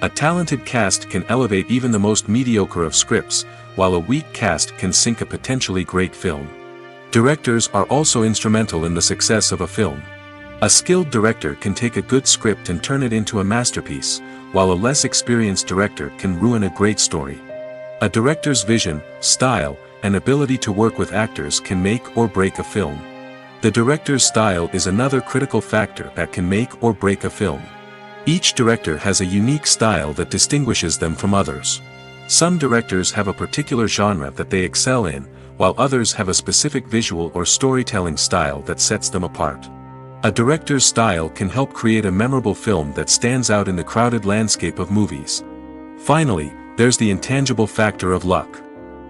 A talented cast can elevate even the most mediocre of scripts, while a weak cast can sink a potentially great film. Directors are also instrumental in the success of a film. A skilled director can take a good script and turn it into a masterpiece, while a less experienced director can ruin a great story. A director's vision, style, and ability to work with actors can make or break a film. The director's style is another critical factor that can make or break a film. Each director has a unique style that distinguishes them from others. Some directors have a particular genre that they excel in, while others have a specific visual or storytelling style that sets them apart. A director's style can help create a memorable film that stands out in the crowded landscape of movies. Finally, there's the intangible factor of luck.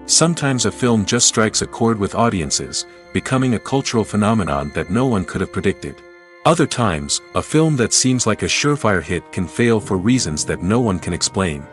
Sometimes a film just strikes a chord with audiences, becoming a cultural phenomenon that no one could have predicted. Other times, a film that seems like a surefire hit can fail for reasons that no one can explain.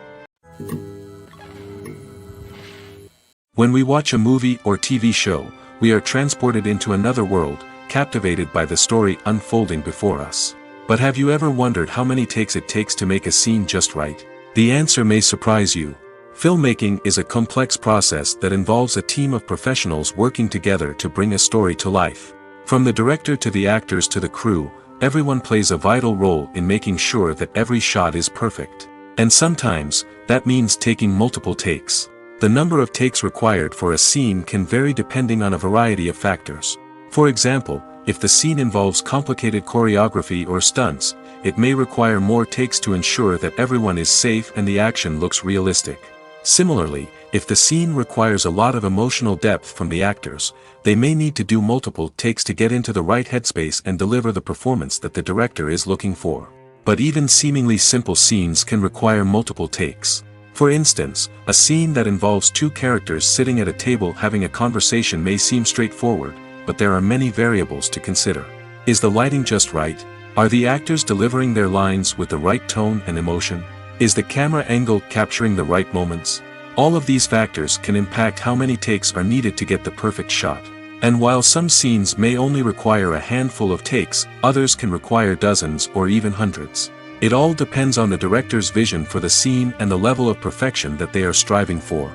When we watch a movie or TV show, we are transported into another world, captivated by the story unfolding before us. But have you ever wondered how many takes it takes to make a scene just right? The answer may surprise you. Filmmaking is a complex process that involves a team of professionals working together to bring a story to life. From the director to the actors to the crew, everyone plays a vital role in making sure that every shot is perfect. And sometimes, that means taking multiple takes. The number of takes required for a scene can vary depending on a variety of factors. For example, if the scene involves complicated choreography or stunts, it may require more takes to ensure that everyone is safe and the action looks realistic. Similarly, if the scene requires a lot of emotional depth from the actors, they may need to do multiple takes to get into the right headspace and deliver the performance that the director is looking for. But even seemingly simple scenes can require multiple takes. For instance, a scene that involves two characters sitting at a table having a conversation may seem straightforward, but there are many variables to consider. Is the lighting just right? Are the actors delivering their lines with the right tone and emotion? Is the camera angle capturing the right moments? All of these factors can impact how many takes are needed to get the perfect shot. And while some scenes may only require a handful of takes, others can require dozens or even hundreds. It all depends on the director's vision for the scene and the level of perfection that they are striving for.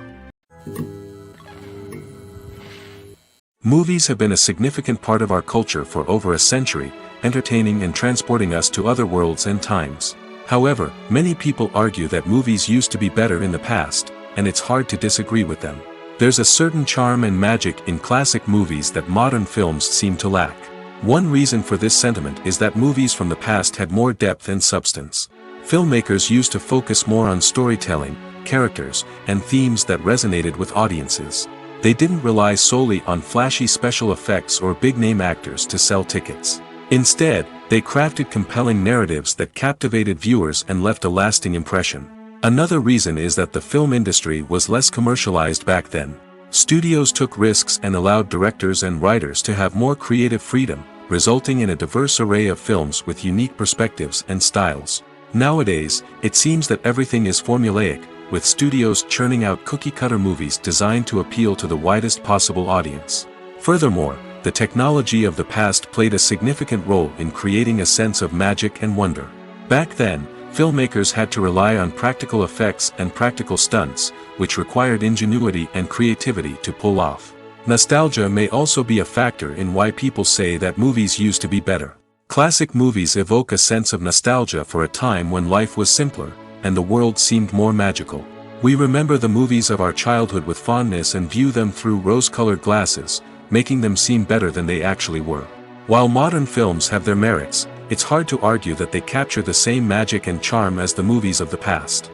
Movies have been a significant part of our culture for over a century, entertaining and transporting us to other worlds and times. However, many people argue that movies used to be better in the past, and it's hard to disagree with them. There's a certain charm and magic in classic movies that modern films seem to lack. One reason for this sentiment is that movies from the past had more depth and substance. Filmmakers used to focus more on storytelling, characters, and themes that resonated with audiences. They didn't rely solely on flashy special effects or big-name actors to sell tickets. Instead, they crafted compelling narratives that captivated viewers and left a lasting impression. Another reason is that the film industry was less commercialized back then. Studios took risks and allowed directors and writers to have more creative freedom, resulting in a diverse array of films with unique perspectives and styles. Nowadays, it seems that everything is formulaic, with studios churning out cookie-cutter movies designed to appeal to the widest possible audience. Furthermore, the technology of the past played a significant role in creating a sense of magic and wonder. Back then, filmmakers had to rely on practical effects and practical stunts, which required ingenuity and creativity to pull off. Nostalgia may also be a factor in why people say that movies used to be better. Classic movies evoke a sense of nostalgia for a time when life was simpler, and the world seemed more magical. We remember the movies of our childhood with fondness and view them through rose-colored glasses, making them seem better than they actually were. While modern films have their merits, it's hard to argue that they capture the same magic and charm as the movies of the past.